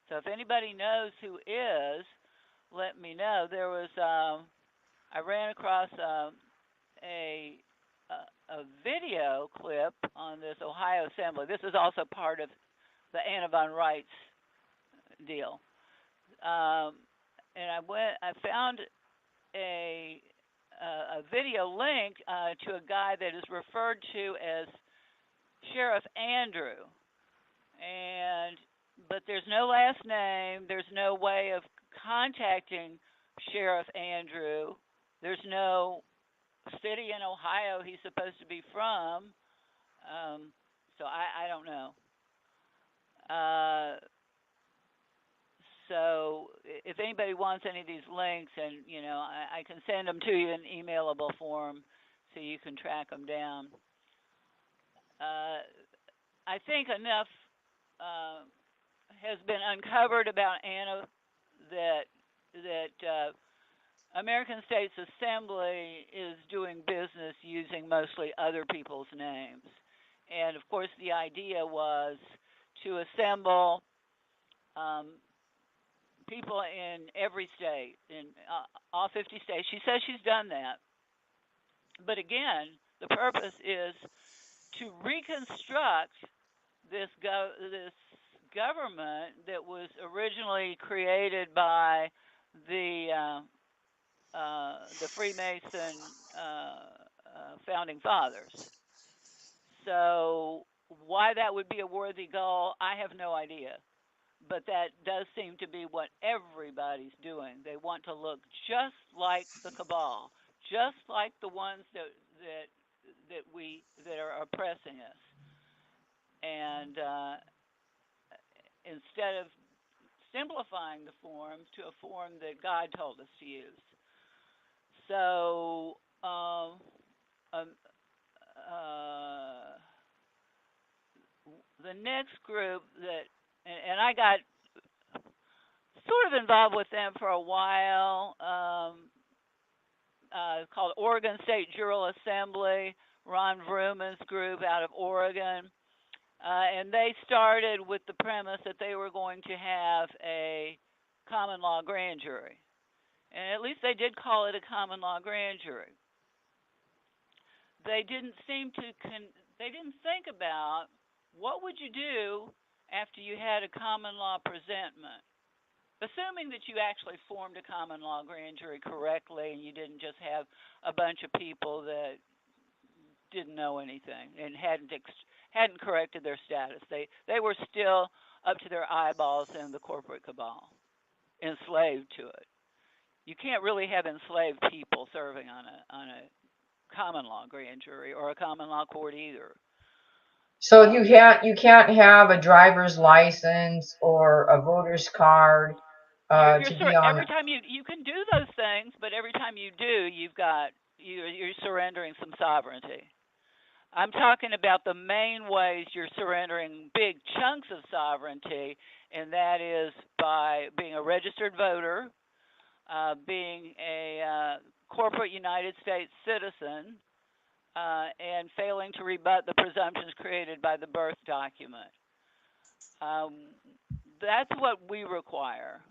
So if anybody knows who is, let me know. There was, I ran across a video clip on this Ohio Assembly. This is also part of the Anna von Reitz deal. And I found a video link to a guy that is referred to as Sheriff Andrew, but there's no last name. There's no way of contacting Sheriff Andrew. There's no city in Ohio he's supposed to be from. So I don't know. So if anybody wants any of these links, and I can send them to you in emailable form, so you can track them down. I think enough has been uncovered about Anna that American States Assembly is doing business using mostly other people's names. And of course the idea was to assemble people in every state, in all 50 states. She says she's done that. But again, the purpose is to reconstruct this government that was originally created by the Freemason founding fathers. So why that would be a worthy goal, I have no idea. But that does seem to be what everybody's doing. They want to look just like the cabal, just like the ones that are oppressing us. And instead of simplifying the form to a form that God told us to use. So the next group that, and I got sort of involved with them for a while. called Oregon State Jural Assembly, Ron Vrooman's group out of Oregon. And they started with the premise that they were going to have a common law grand jury. And at least they did call it a common law grand jury. They didn't seem to, they didn't think about what would you do after you had a common law presentment. Assuming that you actually formed a common law grand jury correctly and you didn't just have a bunch of people that didn't know anything and hadn't corrected their status. They were still up to their eyeballs in the corporate cabal, enslaved to it. You can't really have enslaved people serving on a common law grand jury or a common law court either. So you can't have a driver's license or a voter's card to be on. Every time you can do those things, but every time you do, you're surrendering some sovereignty. I'm talking about the main ways you're surrendering big chunks of sovereignty, and that is by being a registered voter, being a corporate United States citizen, and failing to rebut the presumptions created by the birth document. That's what we require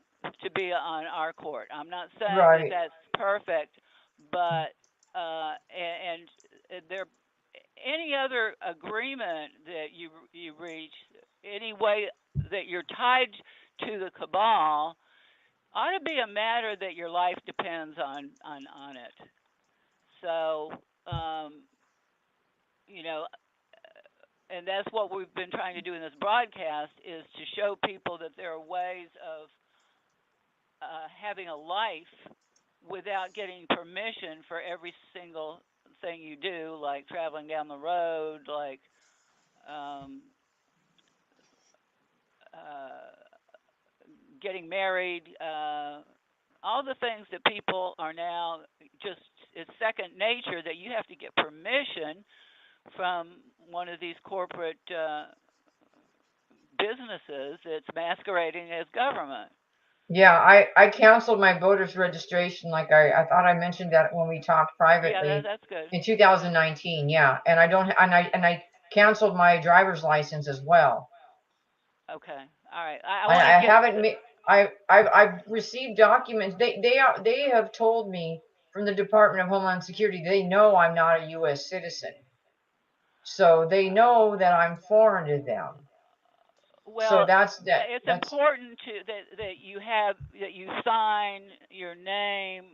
to be on our court. I'm not saying that that's perfect, but and there any other agreement that you reach, any way that you're tied to the cabal, ought to be a matter that your life depends on it. So, you know, and that's what we've been trying to do in this broadcast, is to show people that there are ways of having a life without getting permission for every single thing you do, like traveling down the road, like getting married, all the things that people are now just, it's second nature that you have to get permission from one of these corporate businesses that's masquerading as government. Yeah, I canceled my voter's registration, like I thought I mentioned that when we talked privately. Yeah, that's good. In 2019, yeah, and I canceled my driver's license as well. Okay, all right. I've received documents. They have told me from the Department of Homeland Security they know I'm not a U.S. citizen, so they know that I'm foreign to them. Well, so it's important that you sign your name,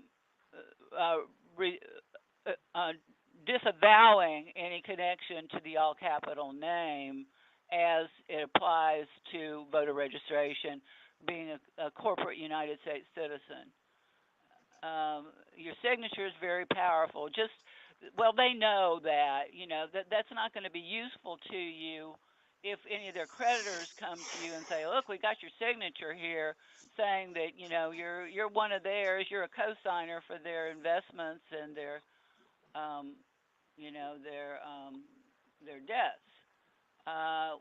disavowing any connection to the all capital name as it applies to voter registration, being a corporate United States citizen. Your signature is very powerful. They know that, that's not going to be useful to you if any of their creditors come to you and say, look, we got your signature here saying that, you're one of theirs, you're a co-signer for their investments and their debts.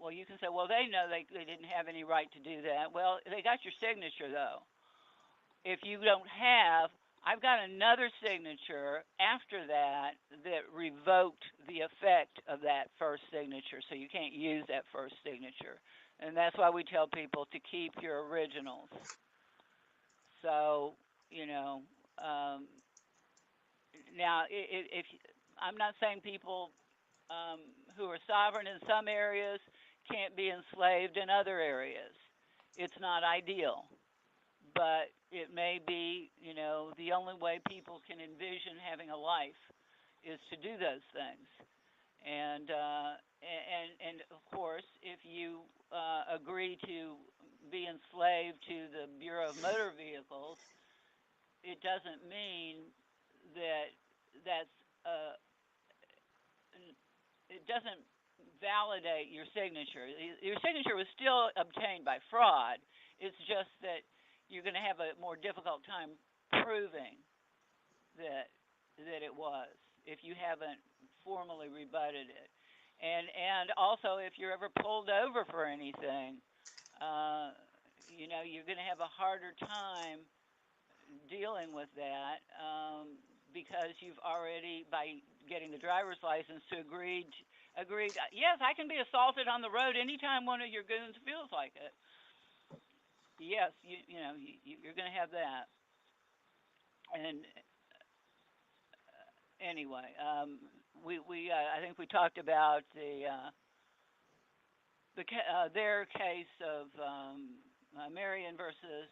Well, you can say, well, they know they didn't have any right to do that. Well, they got your signature, though. If you don't have, I've got another signature after that revoked the effect of that first signature, so you can't use that first signature. And that's why we tell people to keep your originals. So, now, if I'm not saying people who are sovereign in some areas can't be enslaved in other areas. It's not ideal, but it may be, the only way people can envision having a life is to do those things. And of course, if you agree to be enslaved to the Bureau of Motor Vehicles, it doesn't mean that it doesn't validate your signature. Your signature was still obtained by fraud. It's just that you're going to have a more difficult time proving that it was if you haven't formally rebutted it. And also, if you're ever pulled over for anything, you're going to have a harder time dealing with that because you've already, by getting the driver's license, to agreed. Yes, I can be assaulted on the road anytime one of your goons feels like it. Yes, you're going to have that. And anyway, we I think we talked about their case of Marion versus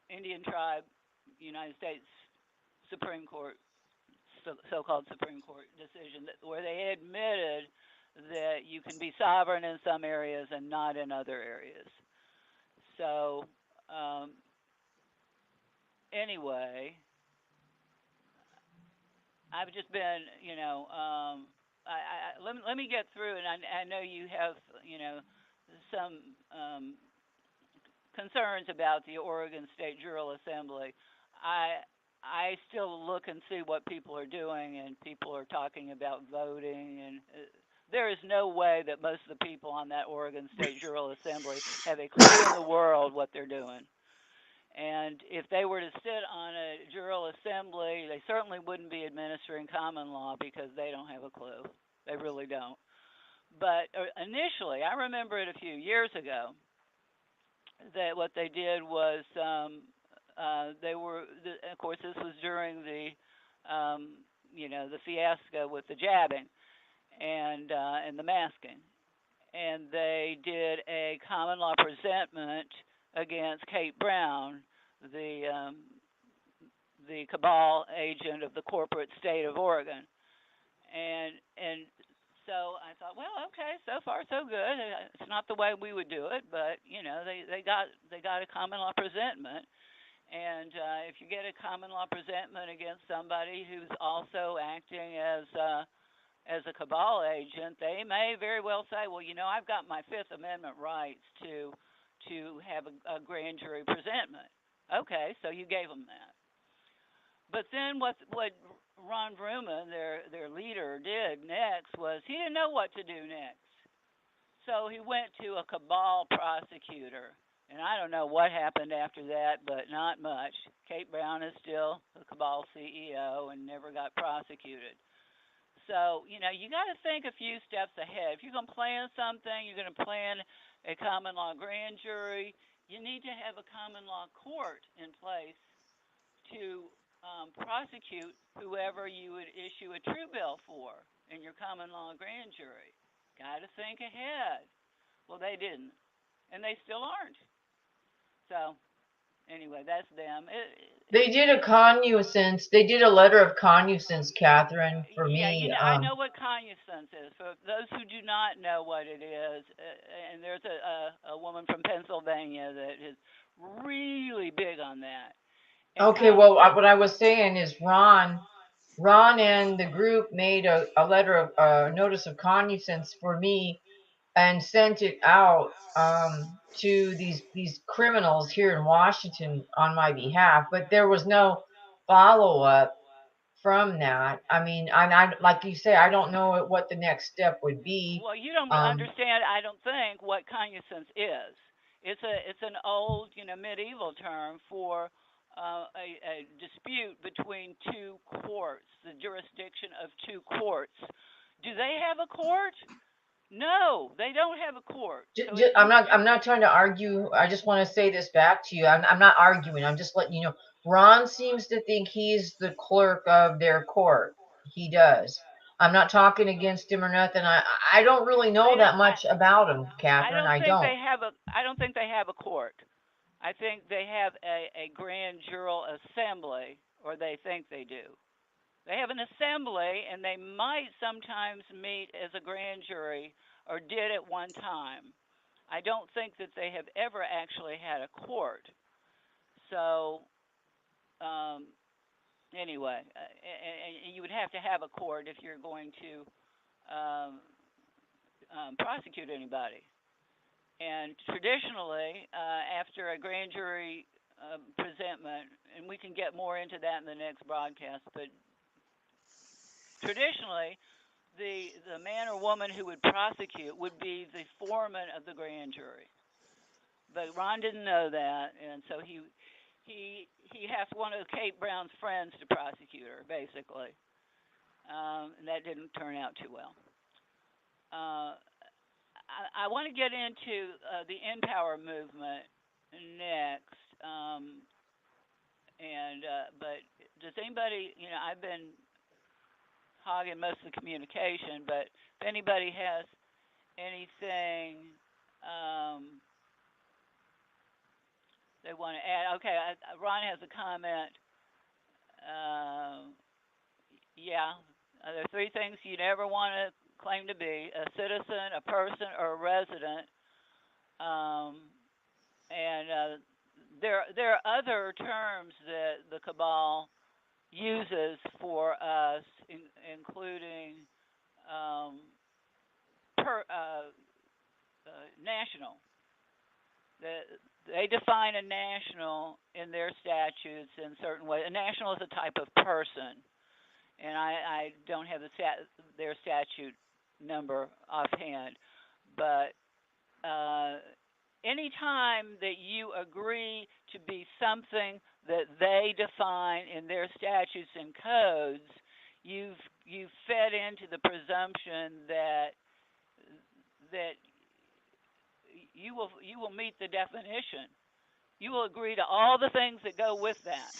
Indian tribe, United States Supreme Court, so-called Supreme Court decision, where they admitted that you can be sovereign in some areas and not in other areas. So anyway, I've just been, let me get through, and I know you have, some concerns about the Oregon State General Assembly. I still look and see what people are doing, and people are talking about voting, and there is no way that most of the people on that Oregon State General Assembly have a clue in the world what they're doing. And if they were to sit on a General Assembly, they certainly wouldn't be administering common law because they don't have a clue. They really don't. But initially, I remember it a few years ago, that what they did was they were, of course, this was during the, the fiasco with the jabbing and the masking, and they did a common law presentment against Kate Brown, the cabal agent of the corporate state of Oregon, and so I thought, well, okay, so far so good. It's not the way we would do it, but they got a common law presentment, and if you get a common law presentment against somebody who's also acting as a cabal agent, they may very well say, well, I've got my Fifth Amendment rights to have a grand jury presentment. Okay, so you gave them that. But then what Ron Vrooman, their leader, did next was he didn't know what to do next. So he went to a cabal prosecutor. And I don't know what happened after that, but not much. Kate Brown is still the cabal CEO and never got prosecuted. So, you got to think a few steps ahead. If you're going to plan something, you're going to plan a common law grand jury, you need to have a common law court in place to prosecute whoever you would issue a true bill for in your common law grand jury. Got to think ahead. Well, they didn't, and they still aren't. So, anyway, that's them. They did a cognizance. They did a letter of cognizance, Catherine, for me. Yeah, I know what cognizance is. For those who do not know what it is, and there's a woman from Pennsylvania that is really big on that. And okay, well, what I was saying is Ron and the group made a letter of notice of cognizance for me and sent it out to these criminals here in Washington on my behalf, but there was no follow-up from that. I mean, I like you say, I don't know what the next step would be. Well, you don't understand, I don't think, what cognizance is. It's an old, medieval term for a dispute between two courts, the jurisdiction of two courts. Do they have a court? No, they don't have a court. So I'm not trying to argue. I just want to say this back to you. I'm not arguing. I'm just letting you know. Ron seems to think he's the clerk of their court. He does. I'm not talking against him or nothing. I don't really know that much about him, Catherine. I don't. I don't think they have a court. I think they have a grand jury assembly, or they think they do. They have an assembly, and they might sometimes meet as a grand jury, or did at one time. I don't think that they have ever actually had a court. So, anyway, and you would have to have a court if you're going to prosecute anybody. And traditionally, after a grand jury presentment, and we can get more into that in the next broadcast, but traditionally, the man or woman who would prosecute would be the foreman of the grand jury. But Ron didn't know that, and so he he asked one of Kate Brown's friends to prosecute her, basically, and that didn't turn out too well. I want to get into the Empower movement next, but does anybody, I've been hogging most of the communication, but if anybody has anything they want to add, okay, Ron has a comment. Yeah, there are three things you never want to claim to be: a citizen, a person, or a resident. There are other terms that the cabal uses for us, including national. They define a national in their statutes in certain ways. A national is a type of person, and I don't have their statute number offhand, but any time that you agree to be something that they define in their statutes and codes, you've fed into the presumption that you will meet the definition. You will agree to all the things that go with that.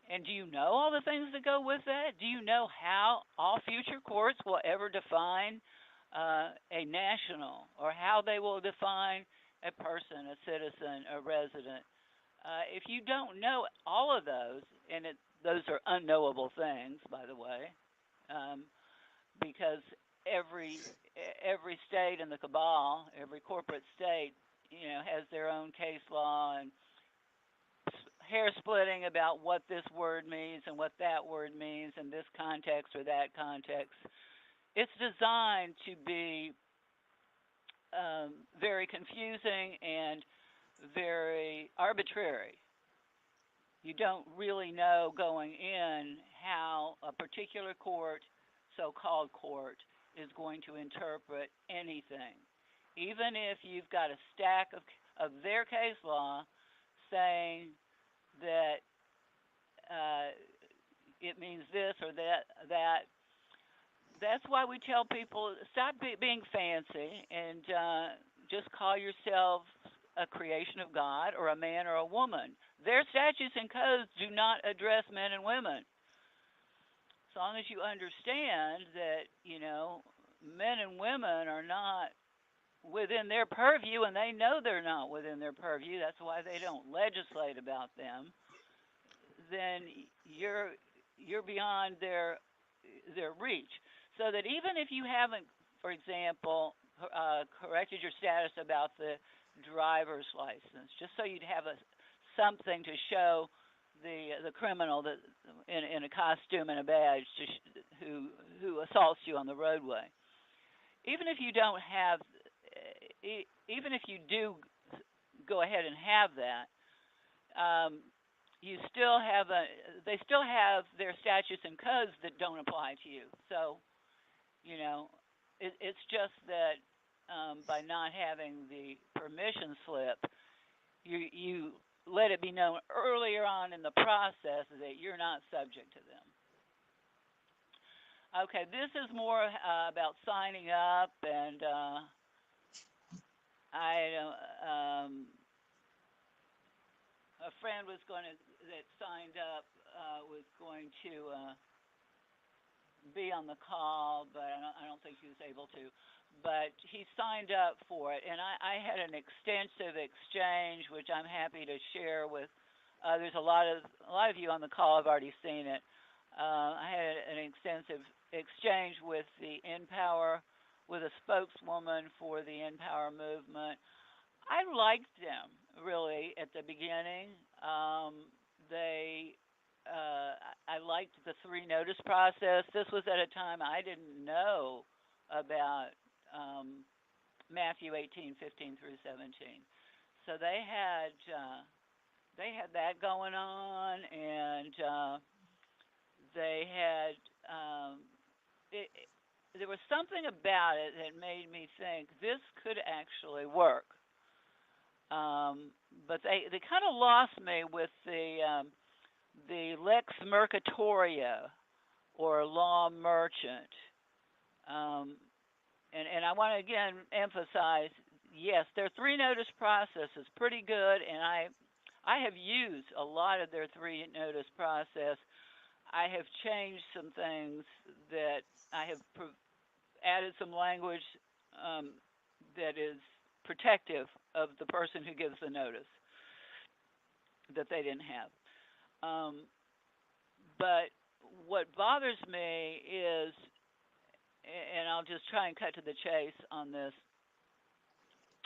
And do you know all the things that go with that? Do you know how all future courts will ever define a national, or how they will define a person, a citizen, a resident? If you don't know all of those, and those are unknowable things, by the way, because every state in the cabal, every corporate state, has their own case law and hair splitting about what this word means and what that word means in this context or that context. It's designed to be very confusing and very arbitrary. You don't really know going in how a particular court, so-called court, is going to interpret anything. Even if you've got a stack of their case law saying that it means this or that. That's why we tell people, stop being fancy and just call yourself a creation of God, or a man or a woman. Their statutes and codes do not address men and women. As long as you understand that, men and women are not within their purview, and they know they're not within their purview, that's why they don't legislate about them, then you're beyond their reach. So that even if you haven't, for example, corrected your status about the driver's license, just so you'd have something to show the criminal that in a costume and a badge who assaults you on the roadway. Even if you don't have, even if you do go ahead and have that, you still have they still have their statutes and codes that don't apply to you. So, it's just that by not having the permission slip, you let it be known earlier on in the process that you're not subject to them. Okay, this is more about signing up, and a friend that signed up was going to be on the call, but I don't think he was able to. But he signed up for it, and I had an extensive exchange, which I'm happy to share with others. A lot of you on the call have already seen it. I had an extensive exchange with with a spokeswoman for the Empower movement. I liked them really at the beginning. I liked the 3 notice process. This was at a time I didn't know about Matthew 18:15 through 17. So they had that going on, and they had there was something about it that made me think this could actually work. But they kind of lost me with the lex mercatoria, or law merchant. And I want to again emphasize, yes, their 3-notice process is pretty good, and I have used a lot of their 3-notice process. I have changed some things, that I have added some language that is protective of the person who gives the notice that they didn't have. But what bothers me is, and I'll just try and cut to the chase on this,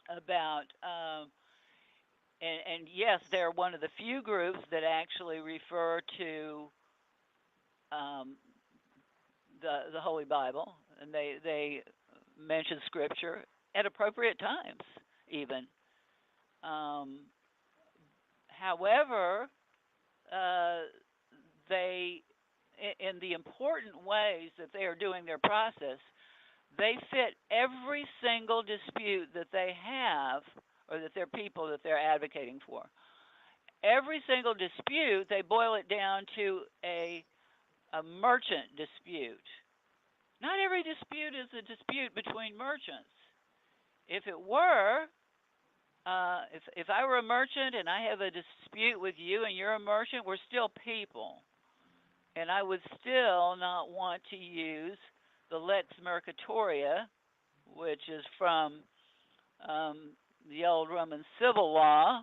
about and yes, they're one of the few groups that actually refer to the Holy Bible, and they mention Scripture at appropriate times, even. However, they, in the important ways that they are doing their process, they fit every single dispute that they have, or that their people that they're advocating for. Every single dispute, they boil it down to a merchant dispute. Not every dispute is a dispute between merchants. If it were, if I were a merchant and I have a dispute with you and you're a merchant, we're still people. And I would still not want to use the lex mercatoria, which is from the old Roman civil law,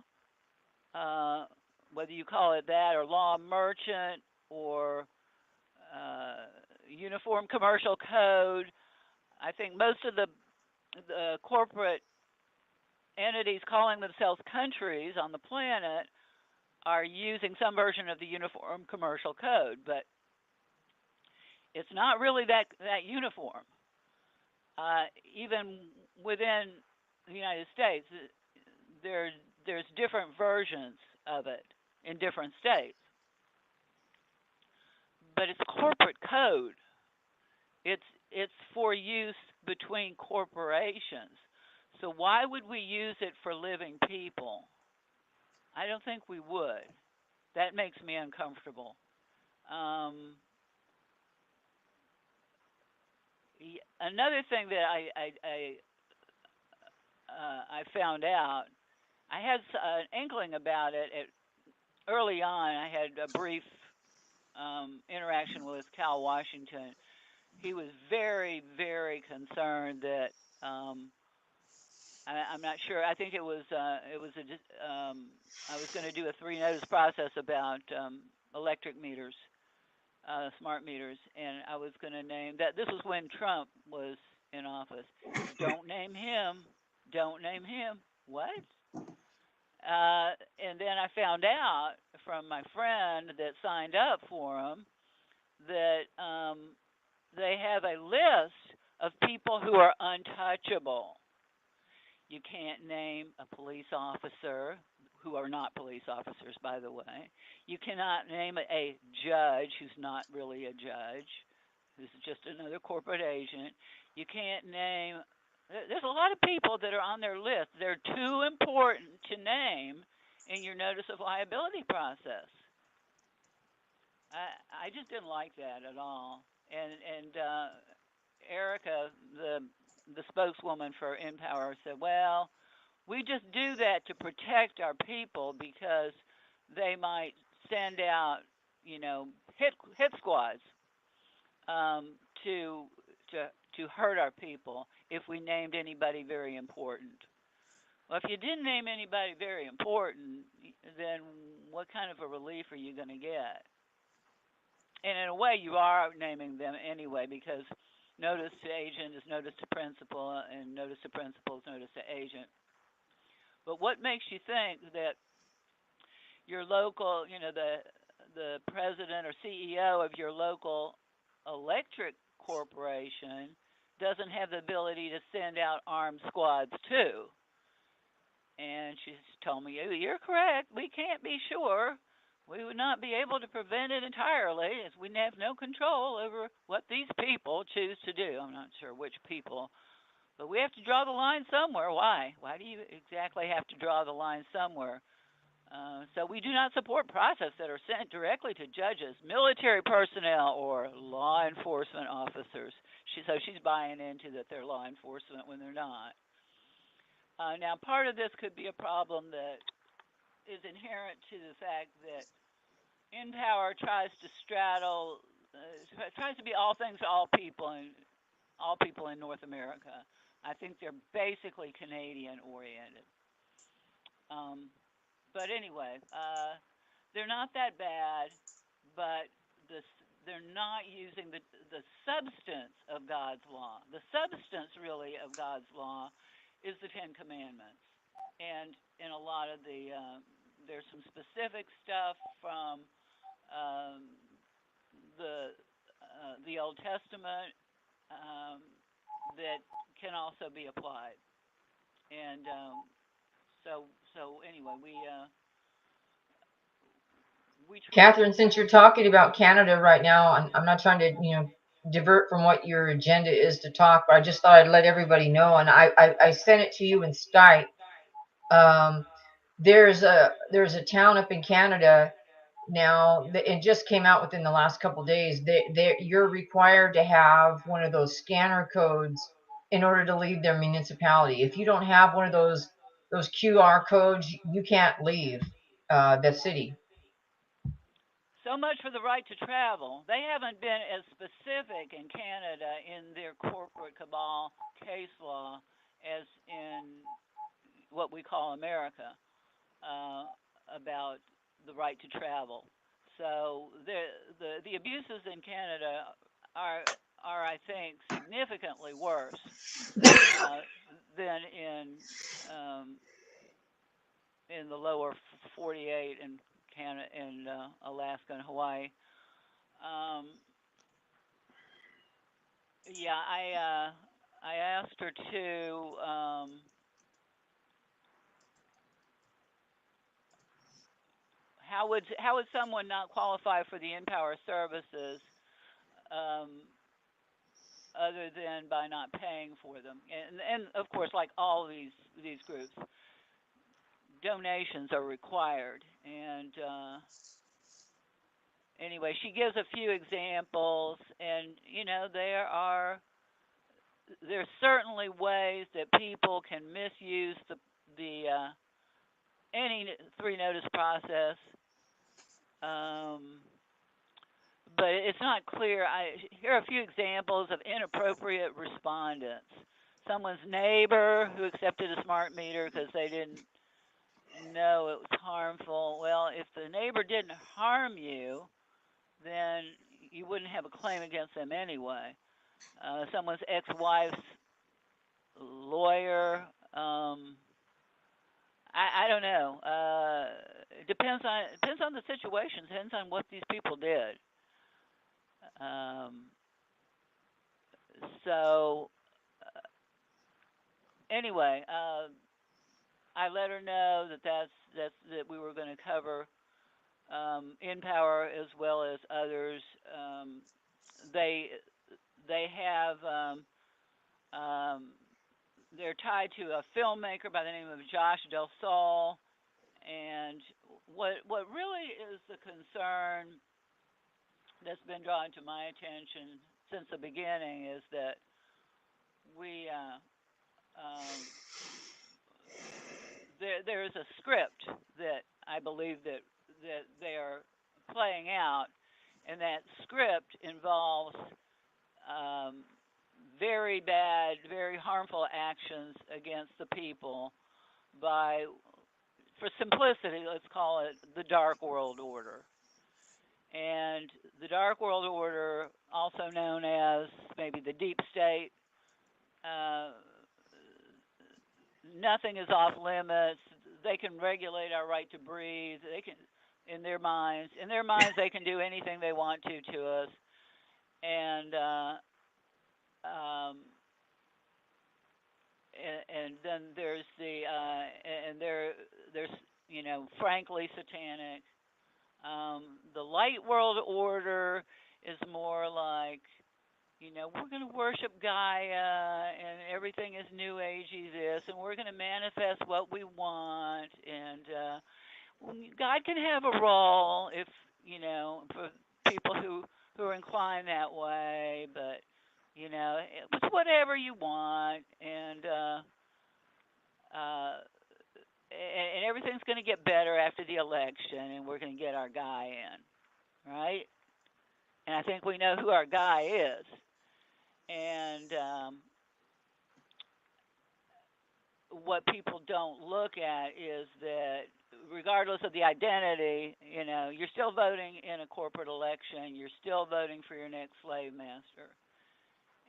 whether you call it that, or law merchant, or uniform commercial code. I think most of the corporate entities calling themselves countries on the planet are using some version of the uniform commercial code, but it's not really that uniform. Even within the United States, there's different versions of it in different states. But it's corporate code. It's for use between corporations. So why would we use it for living people? I don't think we would. That makes me uncomfortable. Another thing that I found out, I had an inkling about it early on. I had a brief interaction with Cal Washington. He was very, very concerned that I'm not sure. I think I was going to do a 3-notice process about electric meters, smart meters, and I was going to name that. This was when Trump was in office. Don't name him. Don't name him. What? And then I found out from my friend that signed up for him that they have a list of people who are untouchable. You can't name a police officer, who are not police officers, by the way. You cannot name a judge who's not really a judge, who's just another corporate agent. You can't name... There's a lot of people that are on their list. They're too important to name in your notice of liability process. I just didn't like that at all. And Erica, the spokeswoman for Empower, said, well, we just do that to protect our people because they might send out, hit squads to hurt our people if we named anybody very important. Well, if you didn't name anybody very important, then what kind of a relief are you going to get? And in a way, you are naming them anyway, because notice to agent is notice to principal, and notice to principal is notice to agent. But what makes you think that your local, the president or CEO of your local electric corporation doesn't have the ability to send out armed squads too? And she told me, you're correct, we can't be sure. We would not be able to prevent it entirely, as we have no control over what these people choose to do. I'm not sure which people, But we have to draw the line somewhere. Why? Why do you exactly have to draw the line somewhere? So we do not support process that are sent directly to judges, military personnel, or law enforcement officers. So she's buying into that they're law enforcement when they're not. Now, part of this could be a problem that is inherent to the fact that InPower tries to straddle, tries to be all things to all people, and all people in North America. I think they're basically Canadian oriented. But anyway, they're not that bad, but they're not using the substance of God's law. The substance, really, of God's law is the Ten Commandments. And in a lot of there's some specific stuff from the Old Testament that can also be applied. And so anyway, we Catherine, since you're talking about Canada right now, I'm not trying to divert from what your agenda is to talk, but I just thought I'd let everybody know, and I sent it to you in Skype. There's a town up in Canada now. It just came out within the last couple of days. You're required to have one of those scanner codes in order to leave their municipality. If you don't have one of those QR codes, you can't leave the city. So much for the right to travel. They haven't been as specific in Canada in their corporate cabal case law as in what we call America about the right to travel. So the abuses in Canada are I think significantly worse than in the lower 48 in Canada, in Alaska and Hawaii. Yeah, I asked her to how would someone not qualify for the InPower services other than by not paying for them? And of course, like all these groups, donations are required. And anyway, she gives a few examples, and there's certainly ways that people can misuse the any 3-notice process, but it's not clear. Here are a few examples of inappropriate respondents. Someone's neighbor who accepted a smart meter because they didn't know it was harmful. Well, if the neighbor didn't harm you, then you wouldn't have a claim against them anyway. Someone's ex-wife's lawyer. I don't know. It depends on the situation. Depends on what these people did. So anyway, I let her know that we were going to cover InPower as well as others. They have they're tied to a filmmaker by the name of Josh Del Sol, and what really is the concern that's been drawn to my attention since the beginning is that there is a script that I believe that they are playing out, and that script involves very bad, very harmful actions against the people by, for simplicity, let's call it the Dark World Order. And the Dark World Order, also known as maybe the Deep State, nothing is off limits. They can regulate our right to breathe. They can, in their minds, they can do anything they want to us. And then there's there's frankly satanic. The Light World Order is more like we're going to worship Gaia, and everything is New Agey this, and we're going to manifest what we want, and God can have a role if for people who are inclined that way, but it's whatever you want, uh, and everything's going to get better after the election, and we're going to get our guy in, right? And I think we know who our guy is. And what people don't look at is that regardless of the identity, you're still voting in a corporate election. You're still voting for your next slave master.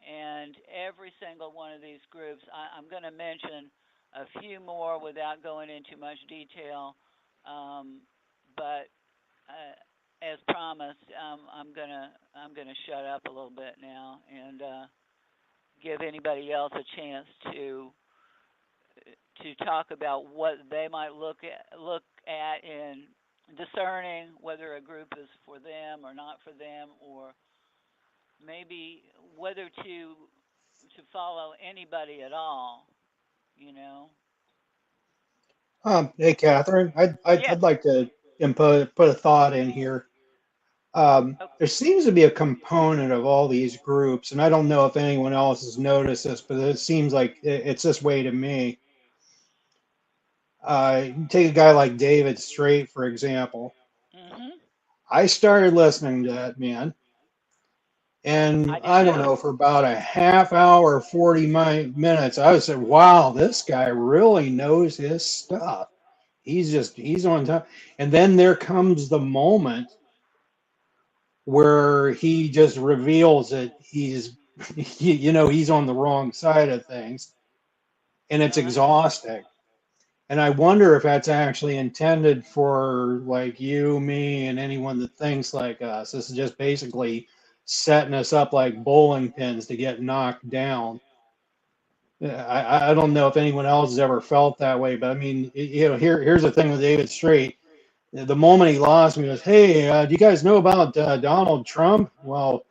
And every single one of these groups, I'm going to mention a few more without going into much detail, but as promised, I'm gonna shut up a little bit now and give anybody else a chance to talk about what they might look at in discerning whether a group is for them or not for them, or maybe whether to follow anybody at all. Hey, Catherine, Yes. I'd like to put a thought in here. There seems to be a component of all these groups, and I don't know if anyone else has noticed this, but it seems like it's this way to me. Take a guy like David Straight, for example. Mhm. I started listening to that man, and I did I don't too. know, for about a half hour, 40 minutes, I was saying, wow, this guy really knows his stuff. He's on top. And then there comes the moment where he just reveals that he's he's on the wrong side of things, and it's Uh-huh. exhausting. And I wonder if that's actually intended for like you, me, and anyone that thinks like us. This is just basically setting us up like bowling pins to get knocked down. I don't know if anyone else has ever felt that way, but I mean, here's the thing with David Straight. The moment he lost me was, hey, do you guys know about Donald Trump? Well,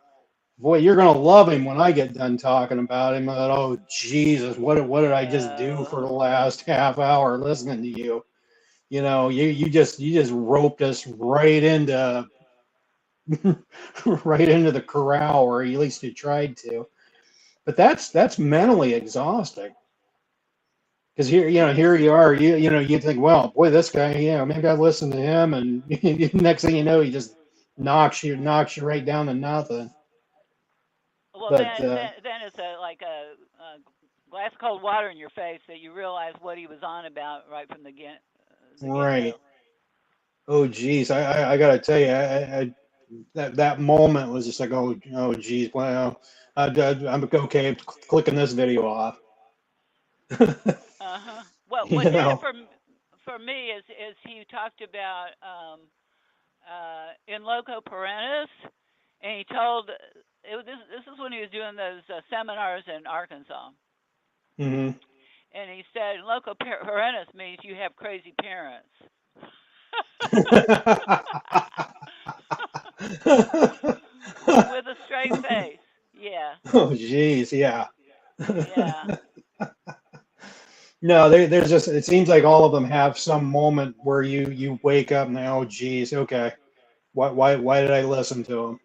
boy, you're gonna love him when I get done talking about him. I thought, oh Jesus, what did I just do for the last half hour listening to you? You just roped us right into right into the corral, or at least you tried to. But that's mentally exhausting. Because here you are, you think, well, boy, this guy, maybe I listen to him, and next thing you know, he just knocks you right down to nothing. Well, But then it's like a glass of cold water in your face that you realize what he was on about right from the get right, go. oh geez, I gotta tell you, that moment was just like, oh geez, well, I'm okay, clicking this video off. Uh huh. Well, you what did it know, for me is he talked about in loco parentis, and he told this is when he was doing those seminars in Arkansas, hmm and he said loco parentis means you have crazy parents. With a straight face. Yeah. oh geez, yeah. Yeah. No, there's just, it seems like all of them have some moment where you wake up and oh geez, okay, why did I listen to him?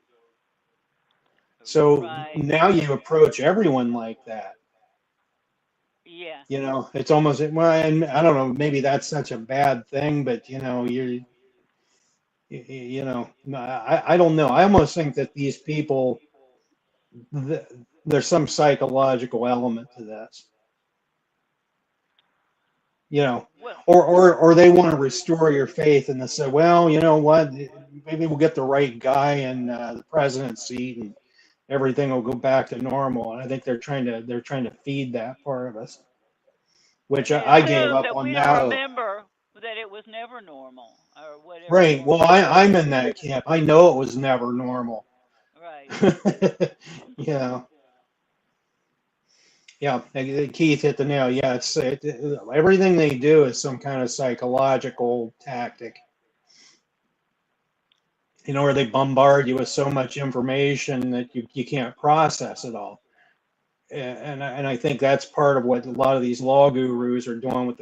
So Right. now you approach everyone like that. Yeah. It's almost, well, and I don't know, maybe that's such a bad thing, but I don't know. I almost think that these people, th- there's some psychological element to this, you know, Well, or they want to restore your faith and they say, well, you know what, maybe we'll get the right guy in the president's seat and everything will go back to normal. And I think they're trying to feed that part of us, which and I gave assume up that on we don't now. remember that it was never normal or whatever Right. Well, normal I'm is. in that camp. I know it was never normal. Right. you know. Yeah, Keith hit the nail. Yeah, everything they do is some kind of psychological tactic, or they bombard you with so much information that you can't process it all. And I think that's part of what a lot of these law gurus are doing with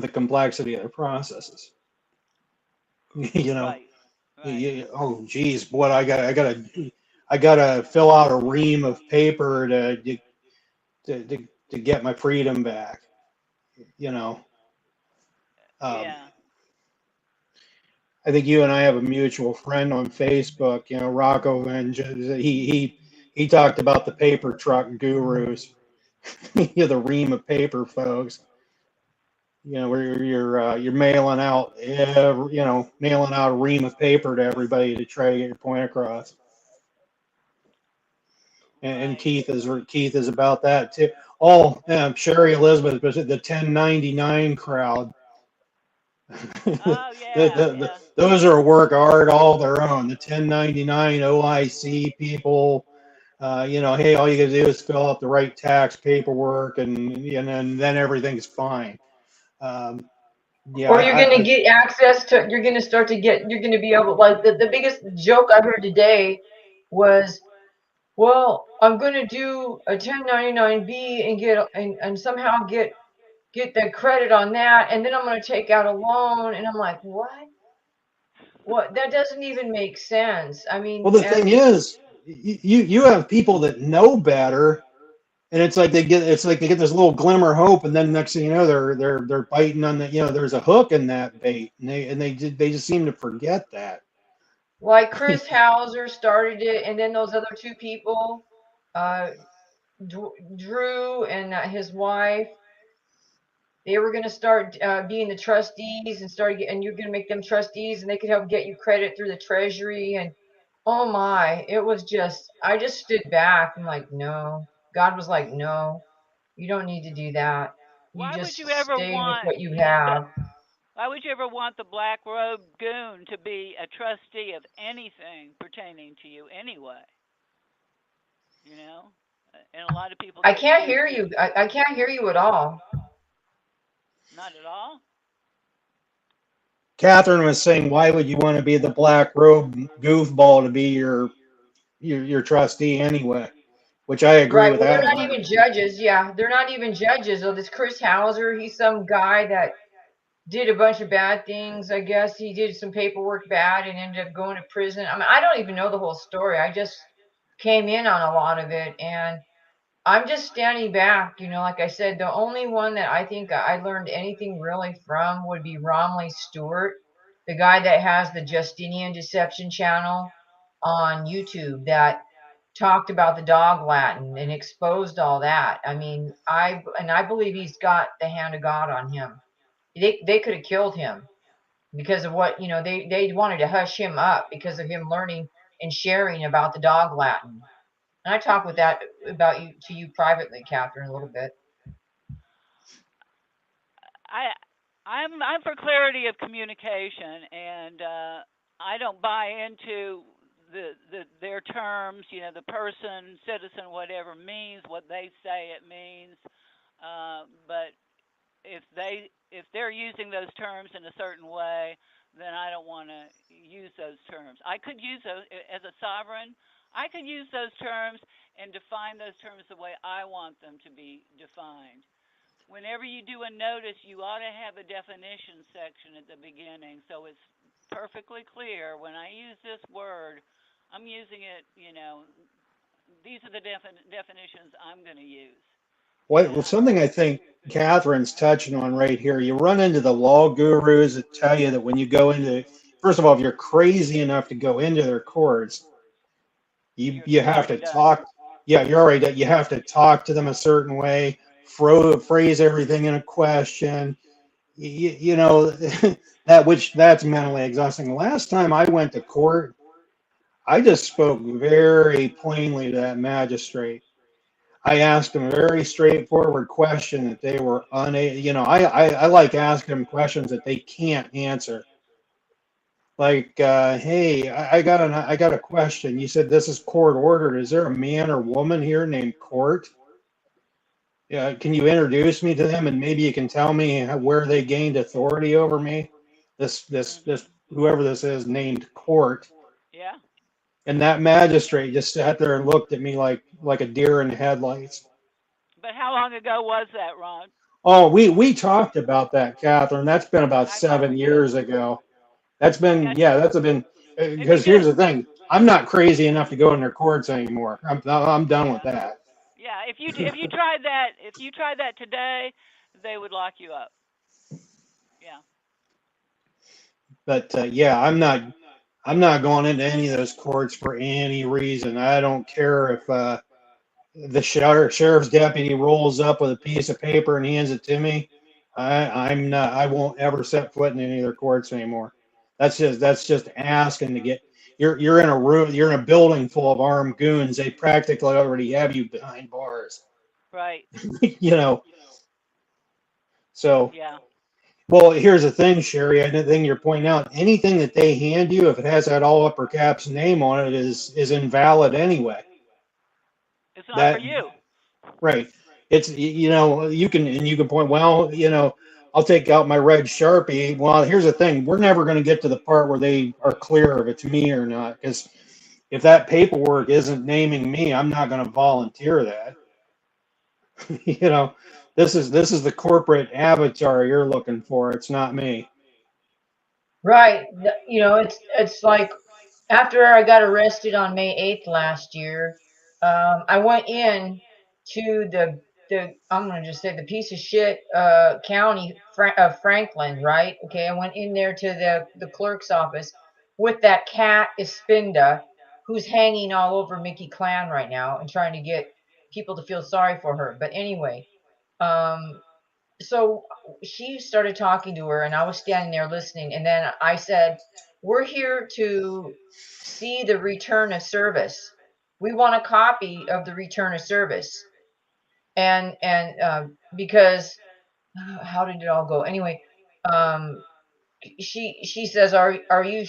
the complexity of their processes. Right. Right. Oh geez, what I gotta fill out a ream of paper to get my freedom back. You know, um, Yeah. I think you and I have a mutual friend on Facebook. Rocco Vengeance. He talked about the paper truck gurus. The ream of paper folks. Where you're mailing out mailing out a ream of paper to everybody to try to get your point across. And Right. Keith is about that too. Oh, Sherry Elizabeth, but the 1099 crowd. Oh yeah. Yeah. Those are a work of art all their own. The 1099 OIC people. Hey, all you gotta do is fill out the right tax paperwork, and then everything's fine. Um, yeah, Or you're going to get access to, you're going to start to get, you're going to be able, like the biggest joke I heard today was, well, I'm going to do a 1099B and and somehow get the credit on that, and then I'm going to take out a loan, and I'm like, what? What? That doesn't even make sense. I well, mean, the thing is, you have people that know better, and it's like they get this little glimmer of hope, and then next thing you know, they're biting on the there's a hook in that bait, and they just seem to forget that. like Chris Hauser started it, and then those other two people, uh, Drew and his wife, they were going to start being the trustees and and you're going to make them trustees, and they could help get you credit through the treasury. And oh my, it was just, I just stood back. I'm like, no. God was like, no, you don't need to do that. You Why would just you ever stay with want what you have. Why would you ever want the black robe goon to be a trustee of anything pertaining to you anyway? You know? And a lot of people I get can't hear stupid. you. I can't hear you at all. Not at all? Catherine was saying, why would you want to be the black robe goofball to be your trustee anyway? Which I agree Right. with Well, they're that not even 100%. judges. Yeah, they're not even judges. Oh, this Chris Hauser, he's some guy that did a bunch of bad things. I guess he did some paperwork bad and ended up going to prison. I mean, I don't even know the whole story. I just came in on a lot of it, and I'm just standing back. Like I said, the only one that I think I learned anything really from would be Romley Stewart, the guy that has the Justinian Deception channel on YouTube that talked about the dog Latin and exposed all that. I mean, I believe he's got the hand of God on him. They could have killed him because of what they wanted to hush him up because of him learning and sharing about the dog Latin. And I talked with that about you to you privately, Catherine, a little bit. I I'm for clarity of communication, and I don't buy into their terms. The person, citizen, whatever means what they say it means. But if they're using those terms in a certain way, then I don't want to use those terms. I could use those as a sovereign. I could use those terms and define those terms the way I want them to be defined. Whenever you do a notice, you ought to have a definition section at the beginning so it's perfectly clear. When I use this word, I'm using it, these are the definitions I'm going to use. Well, something I think Catherine's touching on right here, you run into the law gurus that tell you that when you go into, first of all, if you're crazy enough to go into their courts, you You're have to already done. talk. Yeah, you're already. You have to talk to them a certain way, phrase everything in a question. That's mentally exhausting. The last time I went to court, I just spoke very plainly to that magistrate. I asked them a very straightforward question that they were unable. I like asking them questions that they can't answer. Like, hey, I got a question. You said this is court ordered. Is there a man or woman here named Court? Yeah, can you introduce me to them, and maybe you can tell me where they gained authority over me? This Mhm. whoever this is named Court. And that magistrate just sat there and looked at me like a deer in the headlights. But how long ago was that, Ron? Oh, we talked about that, Catherine. That's been about I thought we seven did. years ago. That's been, Gotcha. yeah, that's been, If you because did, here's the thing. I'm not crazy enough to go in their courts anymore. I'm done with yeah, that. yeah. If you tried that today, they would lock you up. Yeah. But yeah, I'm not going into any of those courts for any reason. I don't care if the sheriff's deputy rolls up with a piece of paper and hands it to me. I'm not. I won't ever set foot in any of their courts anymore. That's just asking to get. You're in a room. You're in a building full of armed goons. They practically already have you behind bars. Right. you know. So, Yeah. well, here's the thing, Sherry. I think you're pointing out anything that they hand you, if it has that all upper caps name on it, is invalid anyway. It's not for That you. Right. It's you can point, well, I'll take out my red Sharpie. Well, here's the thing. We're never going to get to the part where they are clear if it's me or not, because if that paperwork isn't naming me, I'm not going to volunteer that. you know, this is the corporate avatar you're looking for. It's not me. Right. It's like after I got arrested on May 8th last year, I went in to the I'm gonna just say the piece of shit county of Franklin, right? Okay, I went in there to the clerk's office with that cat Espinda, who's hanging all over Mickey Clan right now and trying to get people to feel sorry for her. But anyway, um, so she started talking to her, and I was standing there listening, and then I said, we're here to see the return of service. We want a copy of the return of service. And because how did it all go anyway? um she says, are you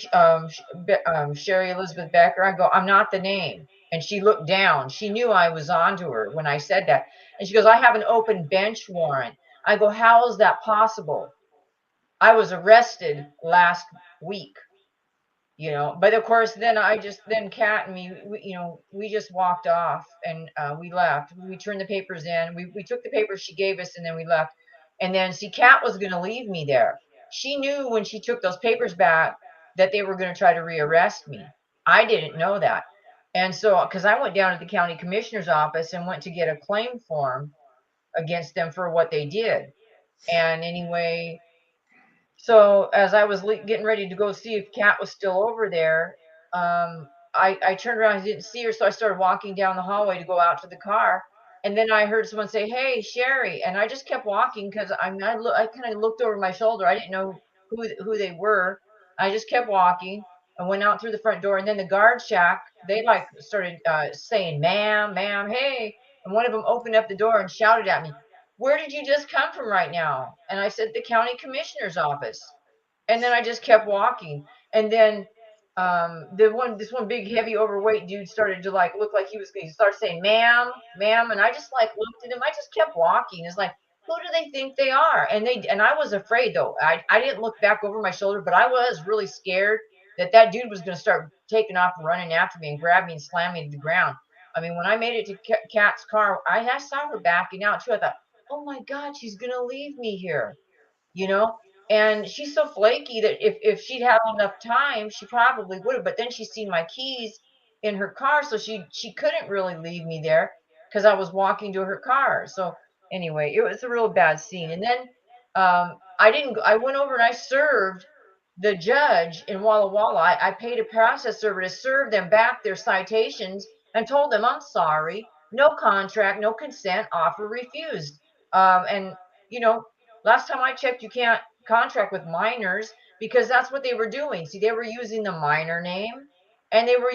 Sherry Elizabeth Becker? I go, I'm not the name. And she looked down. She knew I was onto her when I said that. And she goes, I have an open bench warrant. I go, how is that possible? I was arrested last week. But of course, then Kat and me, we just walked off, and we left. We turned the papers in. We took the papers she gave us, and then we left. And then, see, Kat was going to leave me there. She knew when she took those papers back that they were going to try to rearrest me. I didn't know that. And so, because I went down to the county commissioner's office and went to get a claim form against them for what they did. And anyway, so as I was getting ready to go see if Kat was still over there, I turned around, I didn't see her, so I started walking down the hallway to go out to the car, and then I heard someone say, "Hey, Sherry," and I just kept walking because I kind of looked over my shoulder. I didn't know who they were. I just kept walking and went out through the front door, and then the guard shack, they like started saying, "Ma'am, ma'am, hey," and one of them opened up the door and shouted at me, "Where did you just come from right now?" And I said, "The county commissioner's office." And then I just kept walking. And then this one big heavy overweight dude started to like look like he was going to start saying, "Ma'am, ma'am," and I just like looked at him. I just kept walking. It's like, who do they think they are? And I was afraid though. I didn't look back over my shoulder, but I was really scared that dude was going to start taking off and running after me and grab me and slam me to the ground. I mean, when I made it to Kat's car, I saw her backing out too. I thought, oh my God, she's going to leave me here, you know and she's so flaky that if she'd had enough time, she probably would have. But then she's seen my keys in her car, so she couldn't really leave me there because I was walking to her car. So anyway, it was a real bad scene. And then I went over and I served the judge in Walla Walla. I paid a process server to serve them back their citations and told them, I'm sorry, no contract, no consent, offer refused. And you know last time I checked, you can't contract with minors because that's what they were doing. See, they were using the minor name, and they were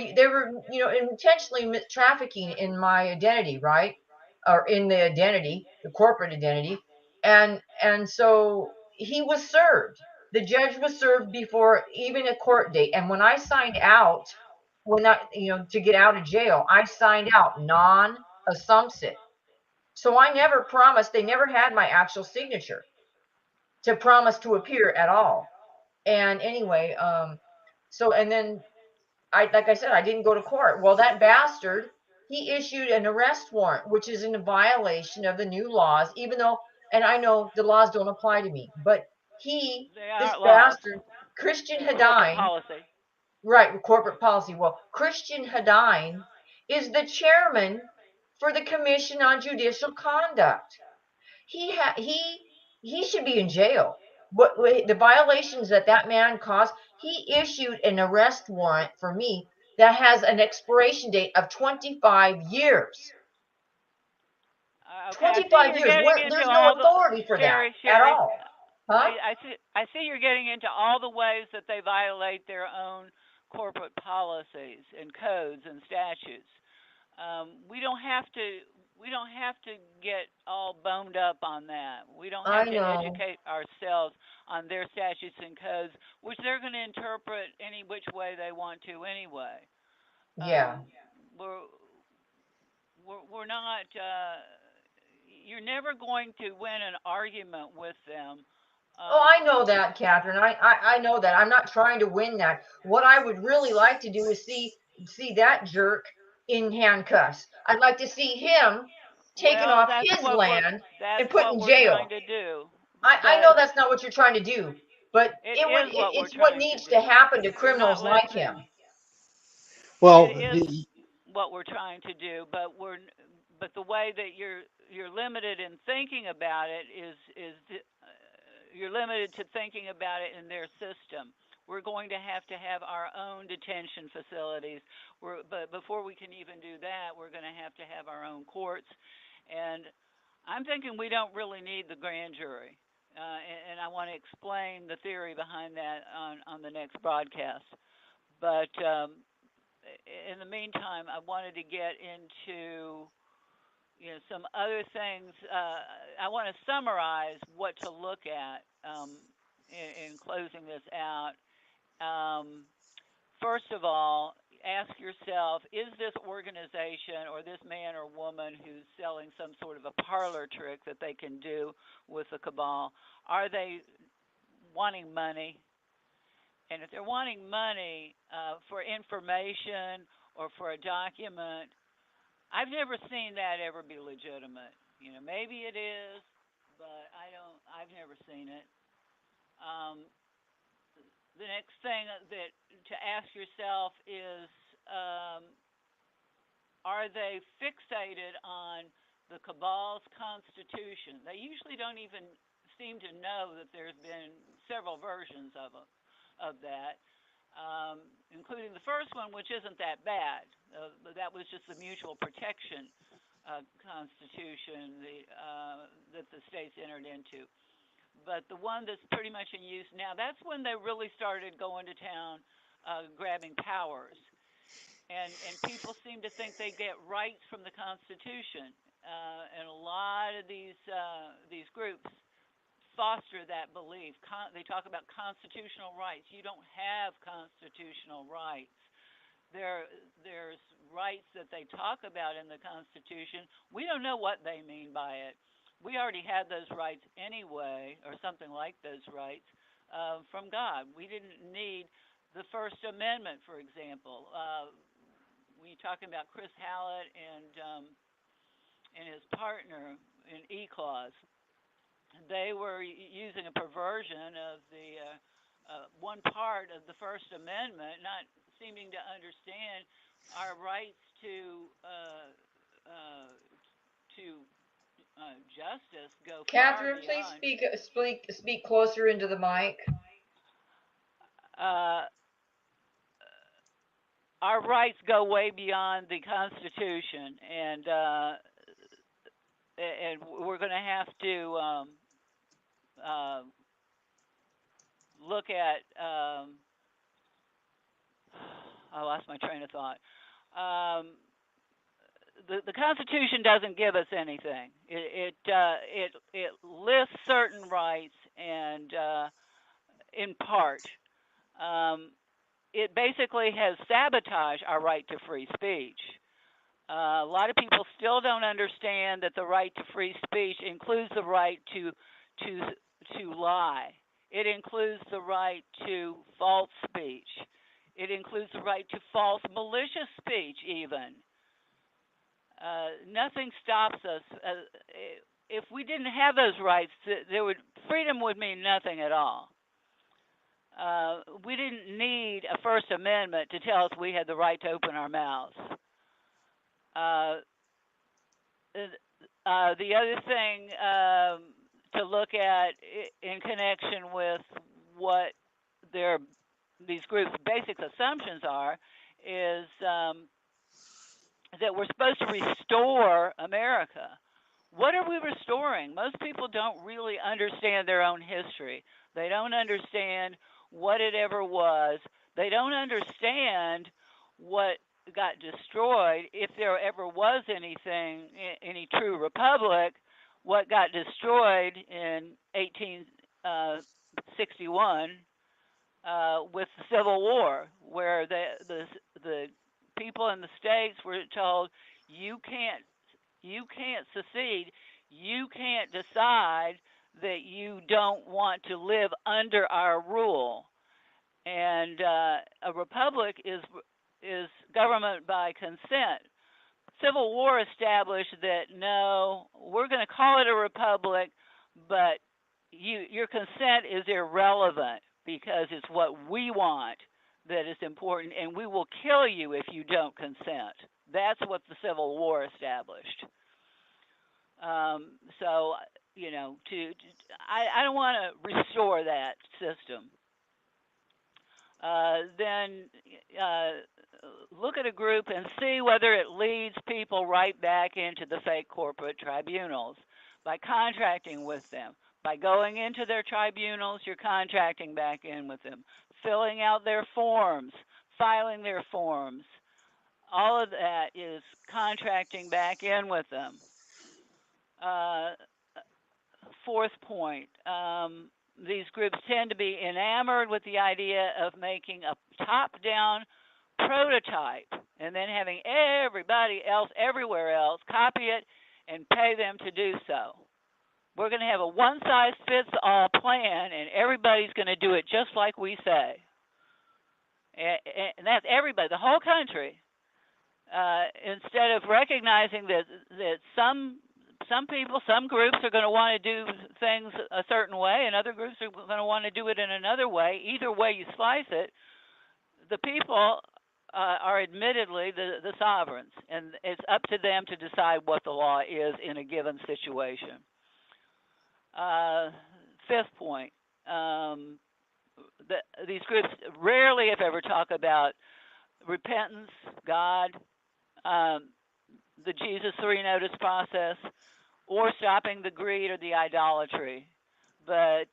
intentionally trafficking in my identity, right? Or in the identity, the corporate identity. And so he was served. The judge was served before even a court date. And when I signed out, when I to get out of jail, I signed out non-assumpsit. So I never promised, they never had my actual signature to promise to appear at all. And anyway, so and then like I said, I didn't go to court. Well, that bastard, he issued an arrest warrant, which is in a violation of the new laws, even though, and I know the laws don't apply to me, but They this aren't laws. bastard, Christian They're corporate Hedine, policy. right, corporate policy. Well, Christian Hedine is the chairman for the Commission on Judicial Conduct. He should be in jail. What the violations that man caused? He issued an arrest warrant for me that has an expiration date of 25 years. Okay, I see 25 you're years. getting into There's no all the authority for that at Sherry. all. Huh? I see you're getting into all the ways that they violate their own corporate policies and codes and statutes. We don't have to get all boned up on that. We don't I have to know. educate ourselves on their statutes and codes, which they're going to interpret any which way they want to anyway. Yeah. We're we're not. You're never going to win an argument with them. Oh, I know that, Catherine. I know that. I'm not trying to win that. What I would really like to do is see that jerk in handcuffs. I'd like to see him taken Well, off his land that's and put what in we're trying jail. to do. I But know that's not what you're trying to do, but it is what we're it's what trying to needs to do. happen to You're not criminals like listening. him. It Well, is what we're trying to do, but the way that you're limited in thinking about it is you're limited to thinking about it in their system. We're going to have our own detention facilities. But before we can even do that, we're going to have our own courts. And I'm thinking we don't really need the grand jury. And I want to explain the theory behind that on the next broadcast. But in the meantime, I wanted to get into some other things. I want to summarize what to look at in closing this out. First of all, ask yourself, is this organization or this man or woman who's selling some sort of a parlor trick that they can do with the cabal, are they wanting money? And if they're wanting money for information or for a document, I've never seen that ever be legitimate. Maybe it is, but I've never seen it. The next thing that to ask yourself is, are they fixated on the cabal's constitution? They usually don't even seem to know that there's been several versions of that, including the first one, which isn't that bad. That was just the mutual protection constitution that the states entered into. But the one that's pretty much in use now, that's when they really started going to town, grabbing powers. And people seem to think they get rights from the Constitution, and a lot of these groups foster that belief. They talk about constitutional rights. You don't have constitutional rights. There's rights that they talk about in the Constitution. We don't know what they mean by it. We already had those rights anyway, or something like those rights, from God. We didn't need the First Amendment, for example. When you're talking about Chris Hallett and his partner in E-Clause, they were using a perversion of the one part of the First Amendment, not seeming to understand our rights to justice go far Catherine, please beyond. speak closer into the mic. Our rights go way beyond the Constitution, and we're going to have to look at. I lost my train of thought. The Constitution doesn't give us anything. It lists certain rights, and in part, it basically has sabotaged our right to free speech. A lot of people still don't understand that the right to free speech includes the right to lie. It includes the right to false speech. It includes the right to false, malicious speech, even. Nothing stops us. If we didn't have those rights, freedom would mean nothing at all. We didn't need a First Amendment to tell us we had the right to open our mouths. The other thing to look at in connection with what these groups' basic assumptions are is that we're supposed to restore America. What are we restoring? Most people don't really understand their own history. They don't understand what it ever was. They don't understand what got destroyed. If there ever was anything, any true republic, what got destroyed in 1861 with the Civil War, where the people in the states were told, you can't secede, you can't decide that you don't want to live under our rule. And a republic is government by consent. Civil War established that no, we're going to call it a republic, but your consent is irrelevant because it's what we want that is important, and we will kill you if you don't consent. That's what the Civil War established. So, you know, I don't want to restore that system. Then look at a group and see whether it leads people right back into the fake corporate tribunals by contracting with them. By going into their tribunals, you're contracting back in with them, filling out their forms, filing their forms. All of that is contracting back in with them. Fourth point, these groups tend to be enamored with the idea of making a top-down prototype and then having everybody else, everywhere else, copy it and pay them to do so. We're going to have a one-size-fits-all plan, and everybody's going to do it just like we say. And that's everybody, the whole country. Instead of recognizing that some people, some groups are going to want to do things a certain way, and other groups are going to want to do it in another way. Either way you slice it, the people are admittedly the sovereigns, and it's up to them to decide what the law is in a given situation. Fifth point, these groups rarely, if ever, talk about repentance, God, the Jesus 3 notice process, or stopping the greed or the idolatry, but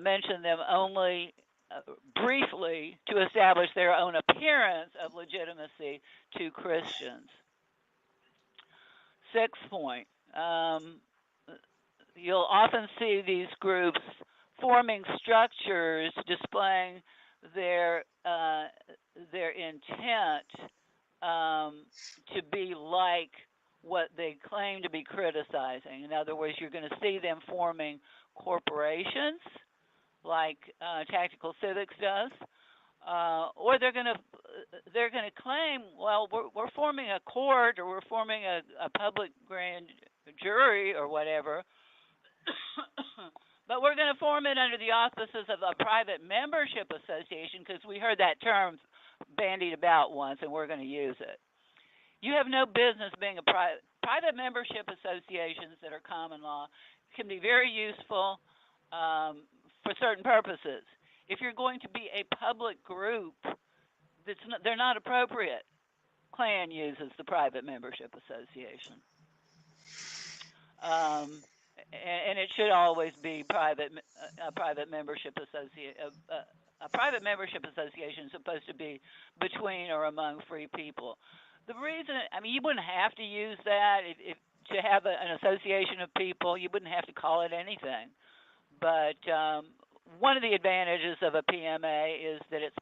mention them only briefly to establish their own appearance of legitimacy to Christians. Sixth point, you'll often see these groups forming structures displaying their intent to be like what they claim to be criticizing. In other words, you're going to see them forming corporations, like Tactical Civics does, or they're going to claim, well, we're forming a court, or we're forming a public grand jury or whatever, but we're going to form it under the auspices of a private membership association because we heard that term bandied about once, and we're going to use it. You have no business being a private membership associations that are common law can be very useful for certain purposes. If you're going to be a public group, they're not appropriate. Klan uses the private membership association. And it should always be a private membership association. A private membership association is supposed to be between or among free people. The reason, I mean, you wouldn't have to use that to have an association of people. You wouldn't have to call it anything. But one of the advantages of a PMA is that it's,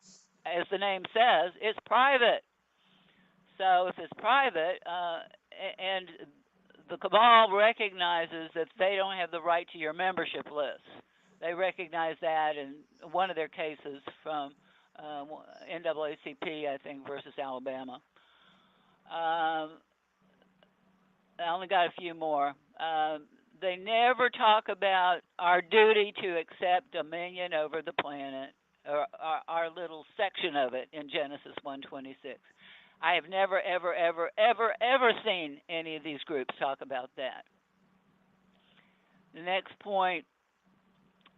as the name says, it's private. So if it's private, and the cabal recognizes that they don't have the right to your membership list. They recognize that in one of their cases from NAACP, I think, versus Alabama. I only got a few more. They never talk about our duty to accept dominion over the planet, or our little section of it in Genesis 1:26. I have never, ever, ever, ever, ever seen any of these groups talk about that. The next point,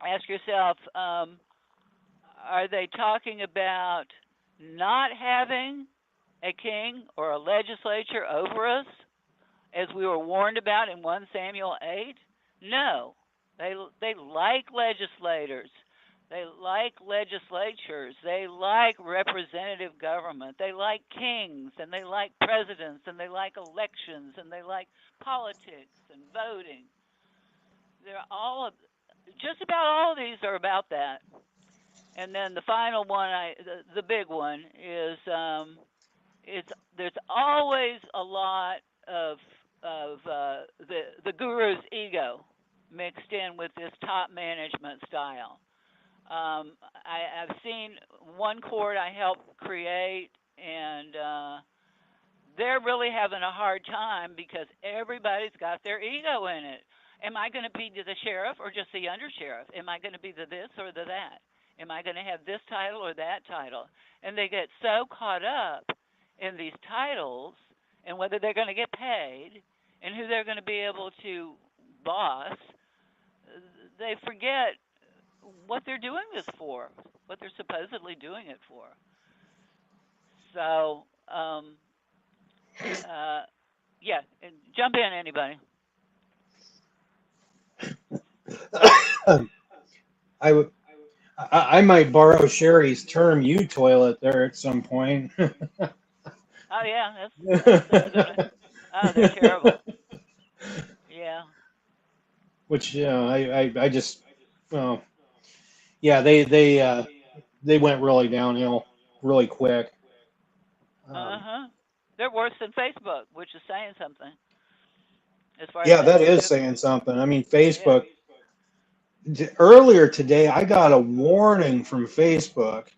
ask yourself, are they talking about not having a king or a legislature over us, as we were warned about in 1 Samuel 8? No. They like legislators. They like legislatures. They like representative government. They like kings, and they like presidents, and they like elections, and they like politics and voting. They're all, just about all of these are about that. And then the final one, the big one, is there's always a lot of the guru's ego mixed in with this top management style. I've seen one court I helped create, and they're really having a hard time because everybody's got their ego in it. Am I going to be the sheriff or just the undersheriff? Am I going to be the this or the that? Am I going to have this title or that title? And they get so caught up in these titles and whether they're going to get paid and who they're going to be able to boss, they forget what they're doing this for, what they're supposedly doing it for. So, yeah, jump in, anybody. I might borrow Sherry's term, "you toilet" there at some point. Oh yeah, that's oh, they're terrible. Yeah. Which I just, well, yeah, they went really downhill really quick. They're worse than Facebook, which is saying something. As far Yeah, as that is saying something. I mean, Facebook. Yeah. Earlier today, I got a warning from Facebook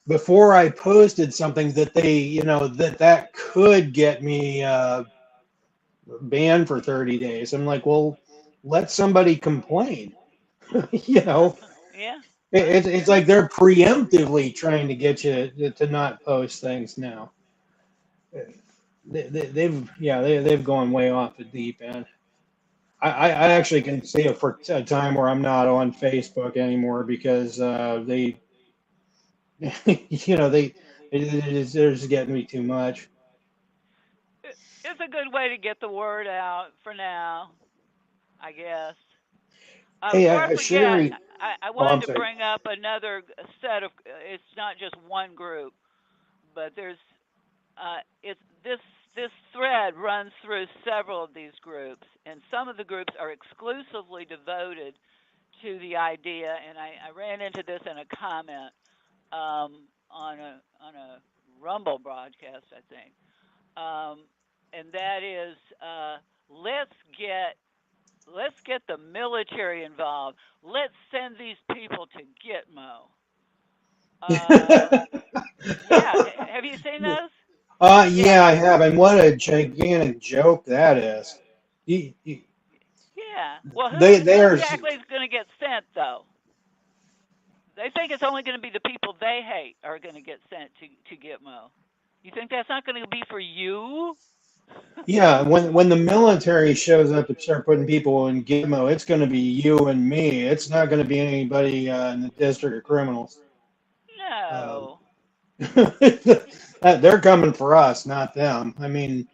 before I posted something that they, that could get me banned for 30 days. I'm like, well, let somebody complain. Yeah. It's like they're preemptively trying to get you to not post things now. They've gone way off the deep end. I actually can see it for a time where I'm not on Facebook anymore because they're just getting me too much. It's a good way to get the word out for now, I guess. Hey, before I forget, Sherry, I wanted to bring up another set of. It's not just one group, but there's. This thread runs through several of these groups, and some of the groups are exclusively devoted to the idea. And I ran into this in a comment on a Rumble broadcast, I think, and that is let's get the military involved. Let's send these people to Gitmo. Yeah, have you seen those? Yeah, I have, and what a gigantic joke that is. Yeah. Well, who exactly is going to get sent, though? They think it's only going to be the people they hate are going to get sent to Gitmo. You think that's not going to be for you? Yeah, when the military shows up to start putting people in Gitmo, it's going to be you and me. It's not going to be anybody in the district of criminals. No. They're coming for us, not them. I mean,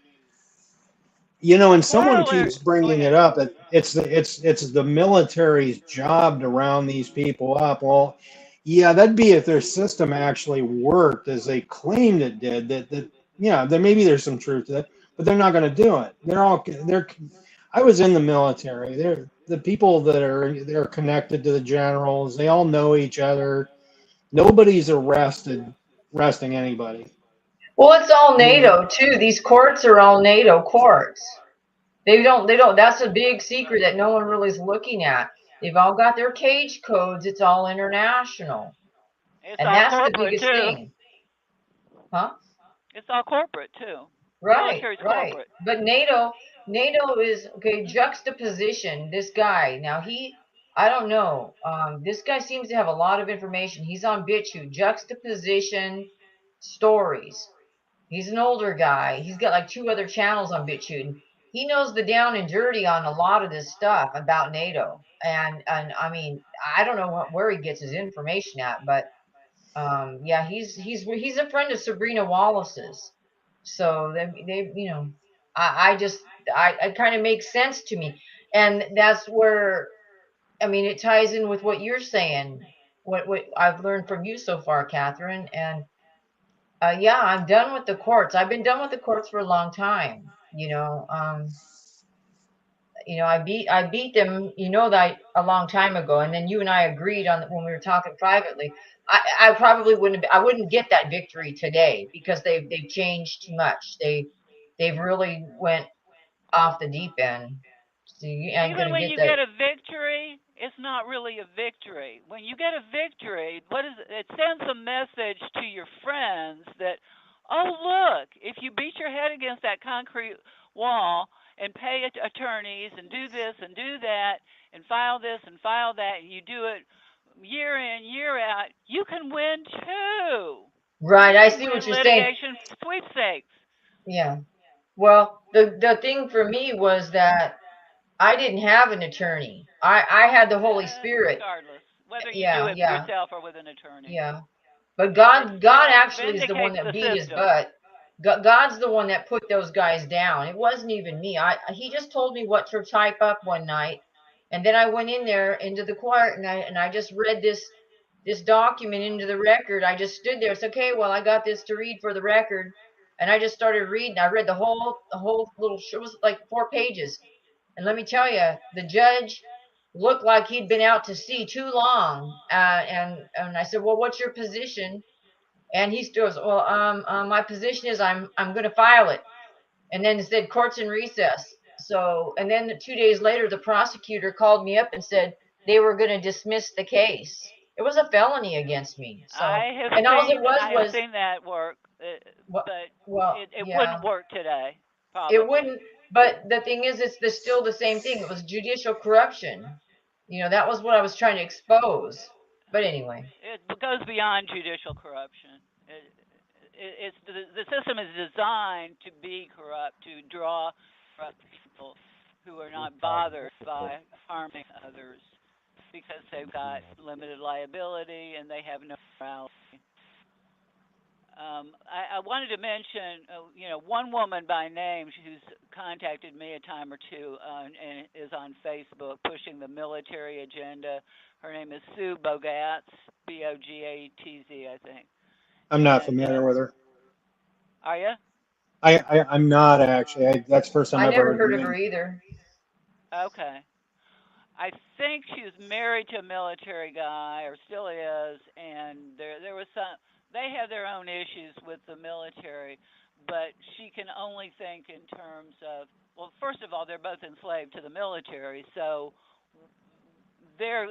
and someone keeps bringing it up that it's the military's job to round these people up. Well, yeah, that'd be if their system actually worked as they claimed it did. There maybe there's some truth to that, but they're not going to do it. I was in the military. They're the people they're connected to the generals. They all know each other. Nobody's arresting anybody. Well, it's all NATO too. These courts are all NATO courts. They don't. That's a big secret that no one really is looking at. They've all got their cage codes. It's all international. It's And all that's the corporate biggest too. thing. Huh? It's all corporate too. Right, Military's right. corporate. But NATO is okay. Juxtaposition. This guy now I don't know. This guy seems to have a lot of information. He's on BitChute. Juxtaposition stories. He's an older guy. He's got like 2 other channels on BitChute. He knows the down and dirty on a lot of this stuff about NATO. And I mean, I don't know where he gets his information at, but yeah, he's a friend of Sabrina Wallace's. So they I just it kind of makes sense to me, and that's where I mean it ties in with what you're saying, what I've learned from you so far, Catherine, and yeah, I'm done with the courts. I've been done with the courts for a long time. I beat them, that a long time ago, and then you and I agreed on when we were talking privately. I probably I wouldn't get that victory today because they've changed too much. They've really went off the deep end. So you ain't Even gonna when get you that. get a victory, it's not really a victory. When you get a victory, it sends a message to your friends that, oh look, if you beat your head against that concrete wall and pay attorneys and do this and do that and file this and file that, and you do it year in, year out, you can win too. Right, You I can see what win you're saying. litigation sweepstakes. Yeah. Well, the thing for me was that I didn't have an attorney. I had the Holy Spirit. Regardless, whether you do Yeah, it yeah, yourself or with an attorney. yeah. But It God still actually is the one vindicates that the beat his system. butt. God's the one that put those guys down. It wasn't even me. He just told me what to type up one night, and then I went in there into the court and I just read this document into the record. I just stood there. It's okay. Well, I got this to read for the record, and I just started reading. I read the whole little. It was like 4 pages, and let me tell you, the judge looked like he'd been out to sea too long. And I said, well, what's your position? And he goes, well, my position is I'm going to file it. And then it said court's in recess. So, and then 2 days later, the prosecutor called me up and said they were going to dismiss the case. It was a felony against me. So, and all it I have was, seen that work, but well, it yeah, wouldn't work today, it probably. wouldn't. But the thing is, still the same thing. It was judicial corruption. That was what I was trying to expose. But anyway. It goes beyond judicial corruption. The system is designed to be corrupt, to draw corrupt people who are not bothered by harming others because they've got limited liability and they have no morality. I wanted to mention, one woman by name who's contacted me a time or two and is on Facebook pushing the military agenda. Her name is Sue Bogatz, Bogatz, I think. I'm not familiar with her. Are you? I'm not actually. That's the first time I I've never heard heard of her either. Okay. I think she's married to a military guy, or still is, and there was some. They have their own issues with the military, but she can only think in terms of, well, first of all, they're both enslaved to the military, so they're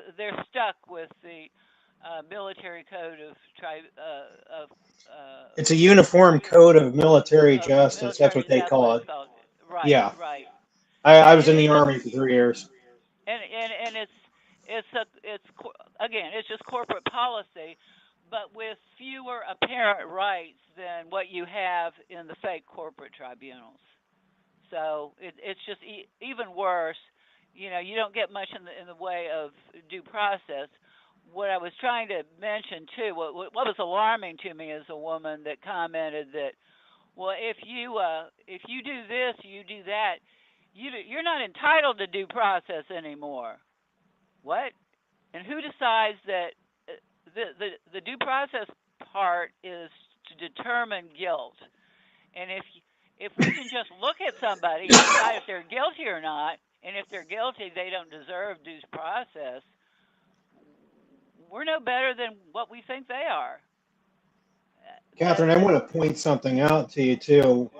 stuck with the military code of it's a uniform code of military justice. That's what military. they That's what call it's it. called. Right, Yeah, right. I was And in the it's just Army for 3 years. and it's again, it's just corporate policy, but with fewer apparent rights than what you have in the fake corporate tribunals. So it's just even worse. You don't get much in the way of due process. What I was trying to mention too, what was alarming to me is a woman that commented that, well, if you do this, you do that, you're not entitled to due process anymore. What? And who decides that the due process part is to determine guilt? And if we can just look at somebody and decide if they're guilty or not, and if they're guilty, they don't deserve due process, we're no better than what we think they are. Catherine, I want to point something out to you too.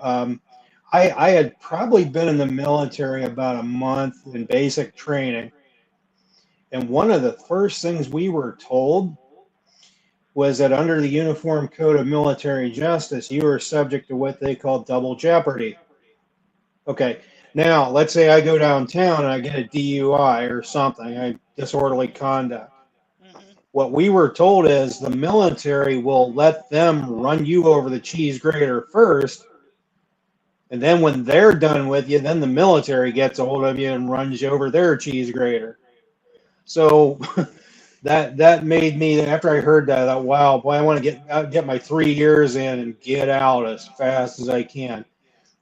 I had probably been in the military about a month in basic training, And one of the first things we were told was that under the Uniform Code of Military Justice, you are subject to what they call double jeopardy. Okay, now let's say I go downtown and I get a DUI or something, disorderly conduct. What we were told is the military will let them run you over the cheese grater first, and then when they're done with you, then the military gets a hold of you and runs you over their cheese grater. So that made me, after I heard that, I thought, wow, boy, I want to get my 3 years in and get out as fast as I can,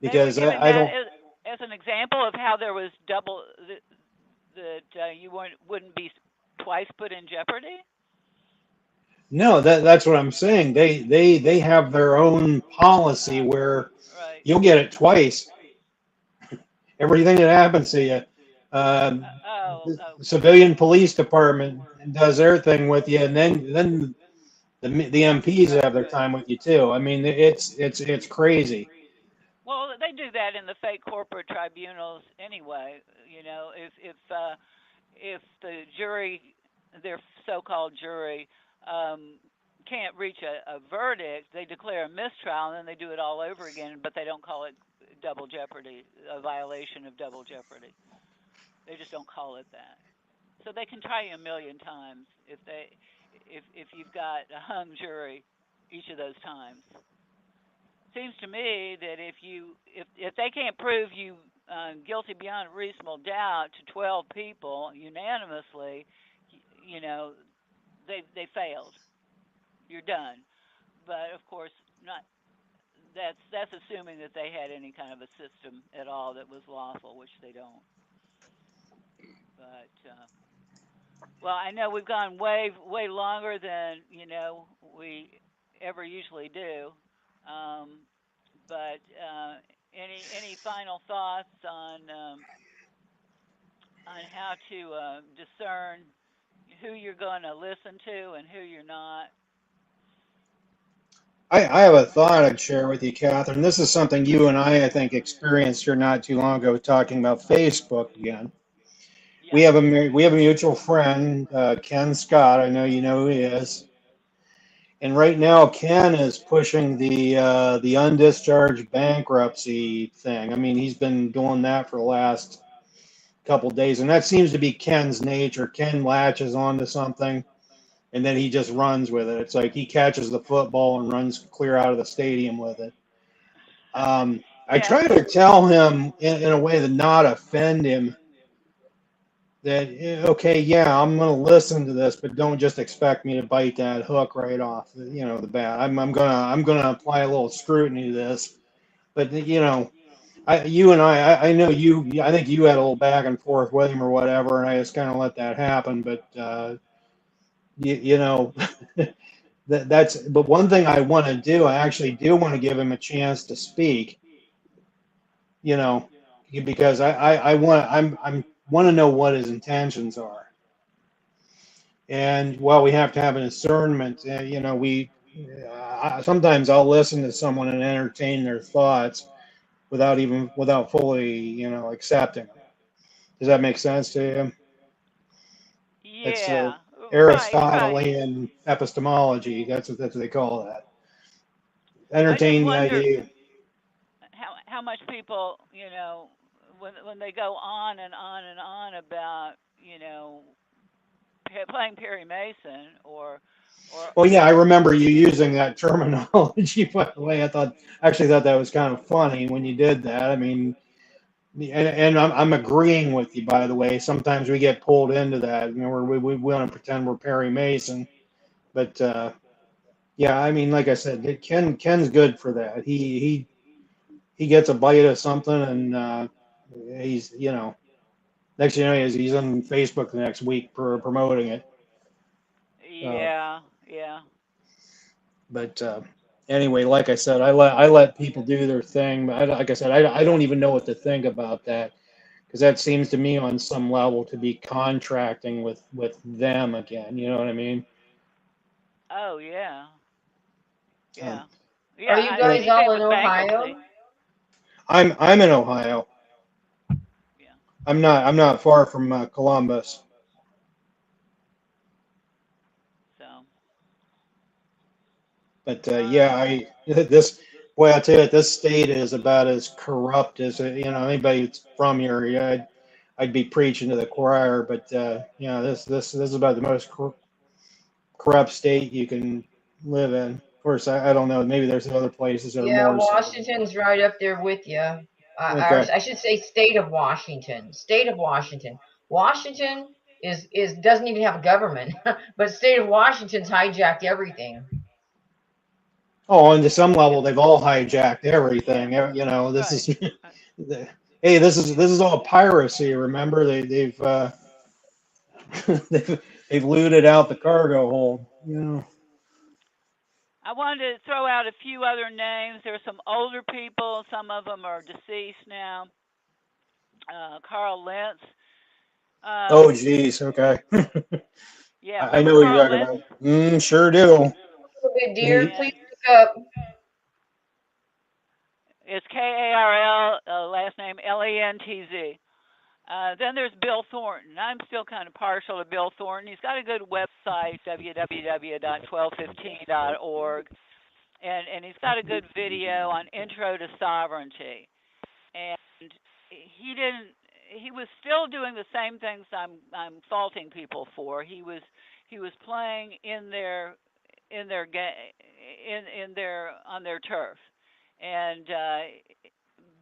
because they were giving I that don't. as an example of how there was double that you wouldn't be twice put in jeopardy. No, that's what I'm saying. They have their own policy where Right. you'll get it twice. Everything that happens to you. The civilian police department does their thing with you, and then the MPs have their time with you too. I mean, it's crazy. Well, they do that in the fake corporate tribunals anyway. You know, if the jury, their so-called jury, can't reach a verdict, they declare a mistrial, and then they do it all over again. But they don't call it double jeopardy, a violation of double jeopardy. They just don't call it that. So they can try you a million times if you've got a hung jury each of those times. Seems to me that if they can't prove you guilty beyond reasonable doubt to 12 people unanimously, you know, they failed. You're done. But of course, not. That's assuming that they had any kind of a system at all that was lawful, which they don't. But well, I know we've gone way longer than we ever usually do. But any final thoughts on how to discern who you're going to listen to and who you're not? I have a thought I'd share with you, Catherine. This is something you and I think, experienced here not too long ago, talking about Facebook again. Yeah. We have a mutual friend, Ken Scott. I know you know who he is. And right now, Ken is pushing the undischarged bankruptcy thing. I mean, he's been doing that for the last couple of days, and that seems to be Ken's nature. Ken latches onto something, and then he just runs with it. It's like he catches the football and runs clear out of the stadium with it. I try to tell him in a way to not offend him that, okay, yeah, I'm going to listen to this, but don't just expect me to bite that hook right off, the bat. I'm gonna apply a little scrutiny to this, but you and I know I think you had a little back and forth with him or whatever, and I just kind of let that happen. But but one thing I want to do, I actually do want to give him a chance to speak, because I want to know what his intentions are. And while we have to have an discernment, sometimes I'll listen to someone and entertain their thoughts without fully, accepting them. Does that make sense to you? Yeah. It's Aristotelian epistemology. That's what they call that. Entertain the idea. How much people, when they go on and on and on about, playing Perry Mason or. Well, yeah, I remember you using that terminology. By the way, I actually thought that was kind of funny when you did that. I mean, and I'm agreeing with you. By the way, sometimes we get pulled into that. We want to pretend we're Perry Mason, but yeah, I mean, like I said, Ken's good for that. He gets a bite of something, and he's next thing you know, he's on Facebook the next week promoting it. Yeah. But anyway, like I said, I let people do their thing. But like I said, I don't even know what to think about that, because that seems to me on some level to be contracting with them again. You know what I mean? Oh yeah. Yeah. Are you guys all in Ohio? I'm in Ohio. Yeah. I'm not far from Columbus. But yeah, this boy, I tell you, this state is about as corrupt as anybody that's from here. Yeah, I'd be preaching to the choir, but this is about the most corrupt state you can live in. Of course, I don't know. Maybe there's other places that are Yeah, more so. Washington's right up there with you. Okay. I should say state of Washington. State of Washington. Washington is doesn't even have a government, but state of Washington's hijacked everything. Oh, and to some level, they've all hijacked everything. This is, hey, this is all piracy. Remember, they've they've looted out the cargo hold. I wanted to throw out a few other names. There's some older people. Some of them are deceased now. Carl Lentz. Oh, geez. Okay. Yeah, I remember know what you're Carl talking Lentz? about. Sure do. Good dear, please look up. It's Karl, last name Lentz. Then there's Bill Thornton. I'm still kind of partial to Bill Thornton. He's got a good website, www.1215.org, and he's got a good video on Intro to Sovereignty. And he was still doing the same things I'm faulting people for. He was playing on their turf, and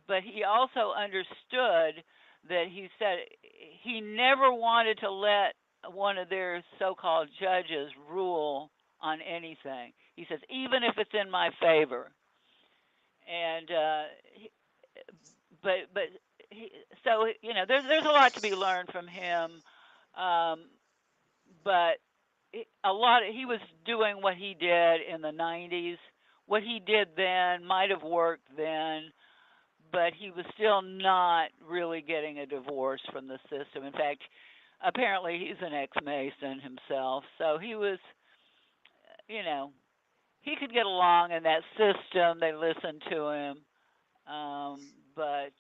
but he also understood that he said he never wanted to let one of their so-called judges rule on anything. He says, even if it's in my favor. And so there's a lot to be learned from him. But he was doing what he did in the 90s. What he did then might have worked then, but he was still not really getting a divorce from the system. In fact, apparently he's an ex-Mason himself, so he was, he could get along in that system. They listened to him, but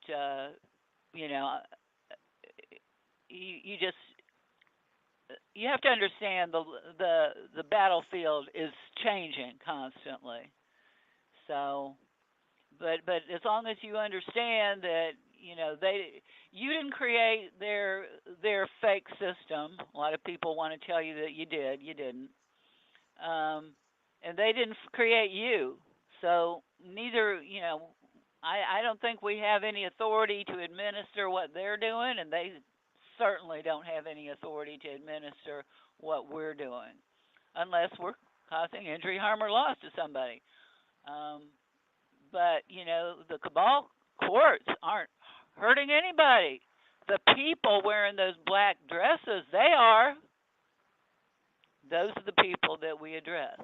you have to understand the battlefield is changing constantly. So. But as long as you understand that you didn't create their fake system. A lot of people want to tell you that you did. You didn't. And they didn't create you. So neither I don't think we have any authority to administer what they're doing, and they certainly don't have any authority to administer what we're doing, unless we're causing injury, harm, or loss to somebody. But, the cabal courts aren't hurting anybody. The people wearing those black dresses, they are. Those are the people that we address.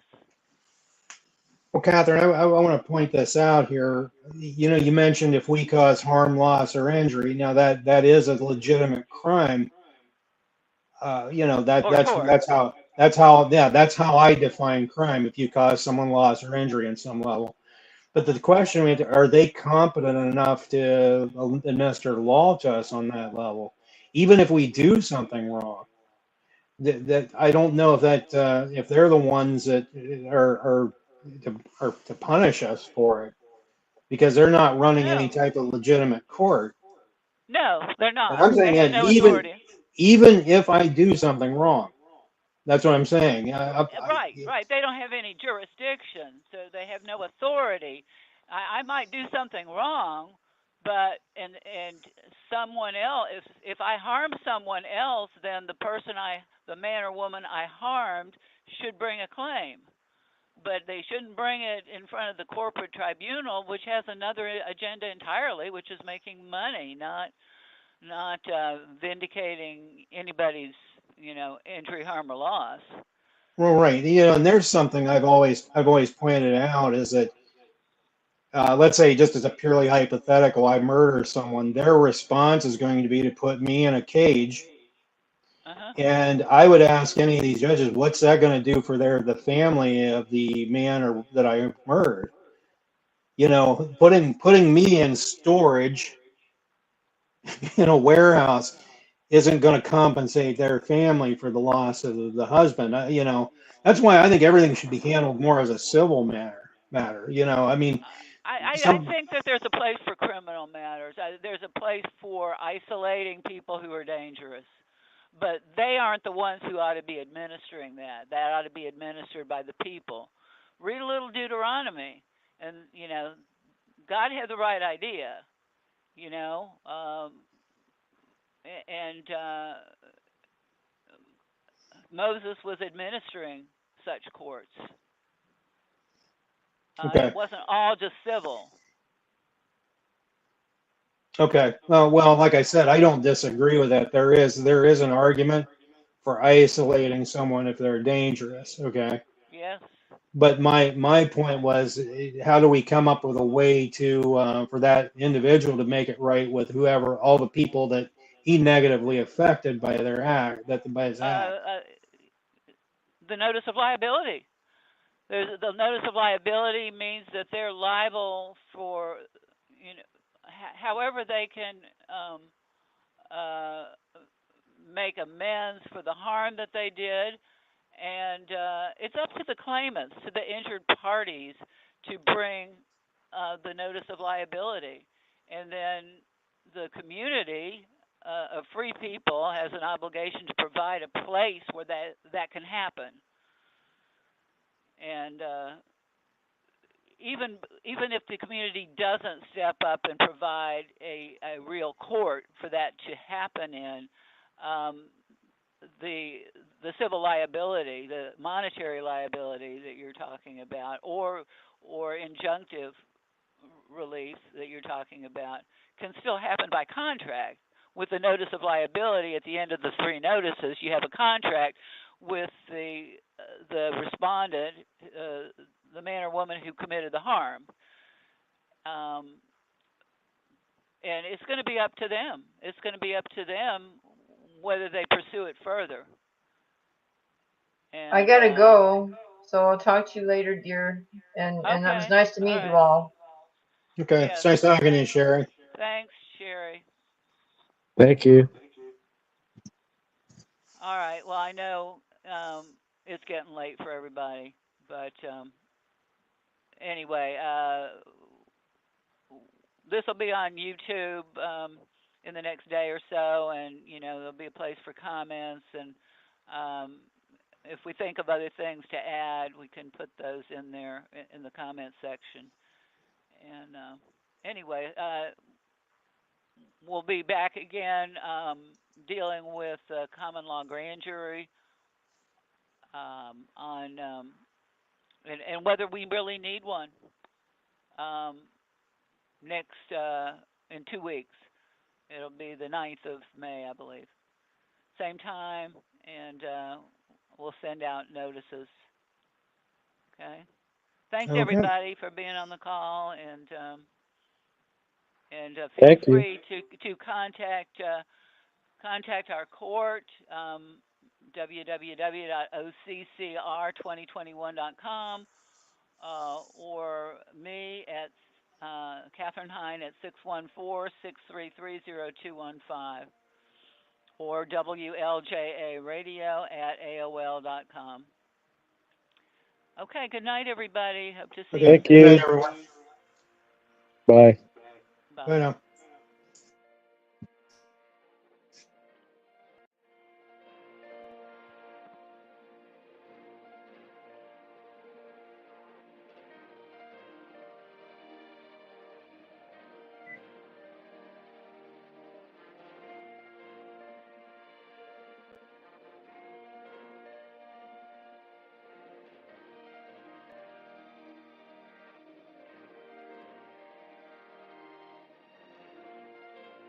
Well, Catherine, I want to point this out here. You mentioned if we cause harm, loss, or injury. Now that is a legitimate crime. That's how I define crime. If you cause someone loss or injury in some level. But the question is, are they competent enough to administer law to us on that level, even if we do something wrong? That I don't know if they're the ones that are to punish us for it, because they're not running any type of legitimate court. No, they're not. And I'm saying that even if I do something wrong. That's what I'm saying. Right. They don't have any jurisdiction, so they have no authority. I might do something wrong, but and someone else, if I harm someone else, then the man or woman I harmed should bring a claim. But they shouldn't bring it in front of the corporate tribunal, which has another agenda entirely, which is making money, not vindicating anybody's injury, harm, or loss. Well, right. And there's something I've always pointed out is that let's say, just as a purely hypothetical, I murder someone, their response is going to be to put me in a cage. And I would ask any of these judges, what's that going to do for the family of the man that I murdered? Putting me in storage in a warehouse isn't going to compensate their family for the loss of the husband. That's why I think everything should be handled more as a civil matter. I mean, I think that there's a place for criminal matters. There's a place for isolating people who are dangerous. But they aren't the ones who ought to be administering that. That ought to be administered by the people. Read a little Deuteronomy, and God had the right idea. And Moses was administering such courts. Okay. It wasn't all just civil. Okay. Well, like I said, I don't disagree with that. There is an argument for isolating someone if they're dangerous. Okay. Yes. But my point was, how do we come up with a way to for that individual to make it right with whoever, all the people that he negatively affected by their act, by his act? The notice of liability. The notice of liability means that they're liable for, however they can make amends for the harm that they did, and it's up to the claimants, to the injured parties, to bring the notice of liability, and then the community of free people has an obligation to provide a place where that can happen. And even if the community doesn't step up and provide a real court for that to happen in, the civil liability, the monetary liability that you're talking about, or injunctive relief that you're talking about, can still happen by contract. With the notice of liability, at the end of the 3 notices, you have a contract with the respondent, the man or woman who committed the harm. And it's going to be up to them. It's going to be up to them whether they pursue it further. And, I got to go, so I'll talk to you later, dear. And it was nice to meet you all. Okay. Yes. It's nice talking to you, Sherry. Thanks, Sherry. Thank you. All right. Well, I know it's getting late for everybody, but anyway, this will be on YouTube in the next day or so, and there'll be a place for comments, and if we think of other things to add, we can put those in there in the comment section. And anyway, we'll be back again dealing with common law grand jury on and whether we really need one next in 2 weeks. It'll be the 9th of May, I believe. Same time, and we'll send out notices. Okay. Thanks everybody for being on the call, and feel free to contact our court, www.occr2021.com, or me at Catherine Hine at 614-633-0215, or WLJA radio@AOL.com. Okay, good night, everybody. Hope to see you. Thank you. Good night, everyone. Bye. Bye now.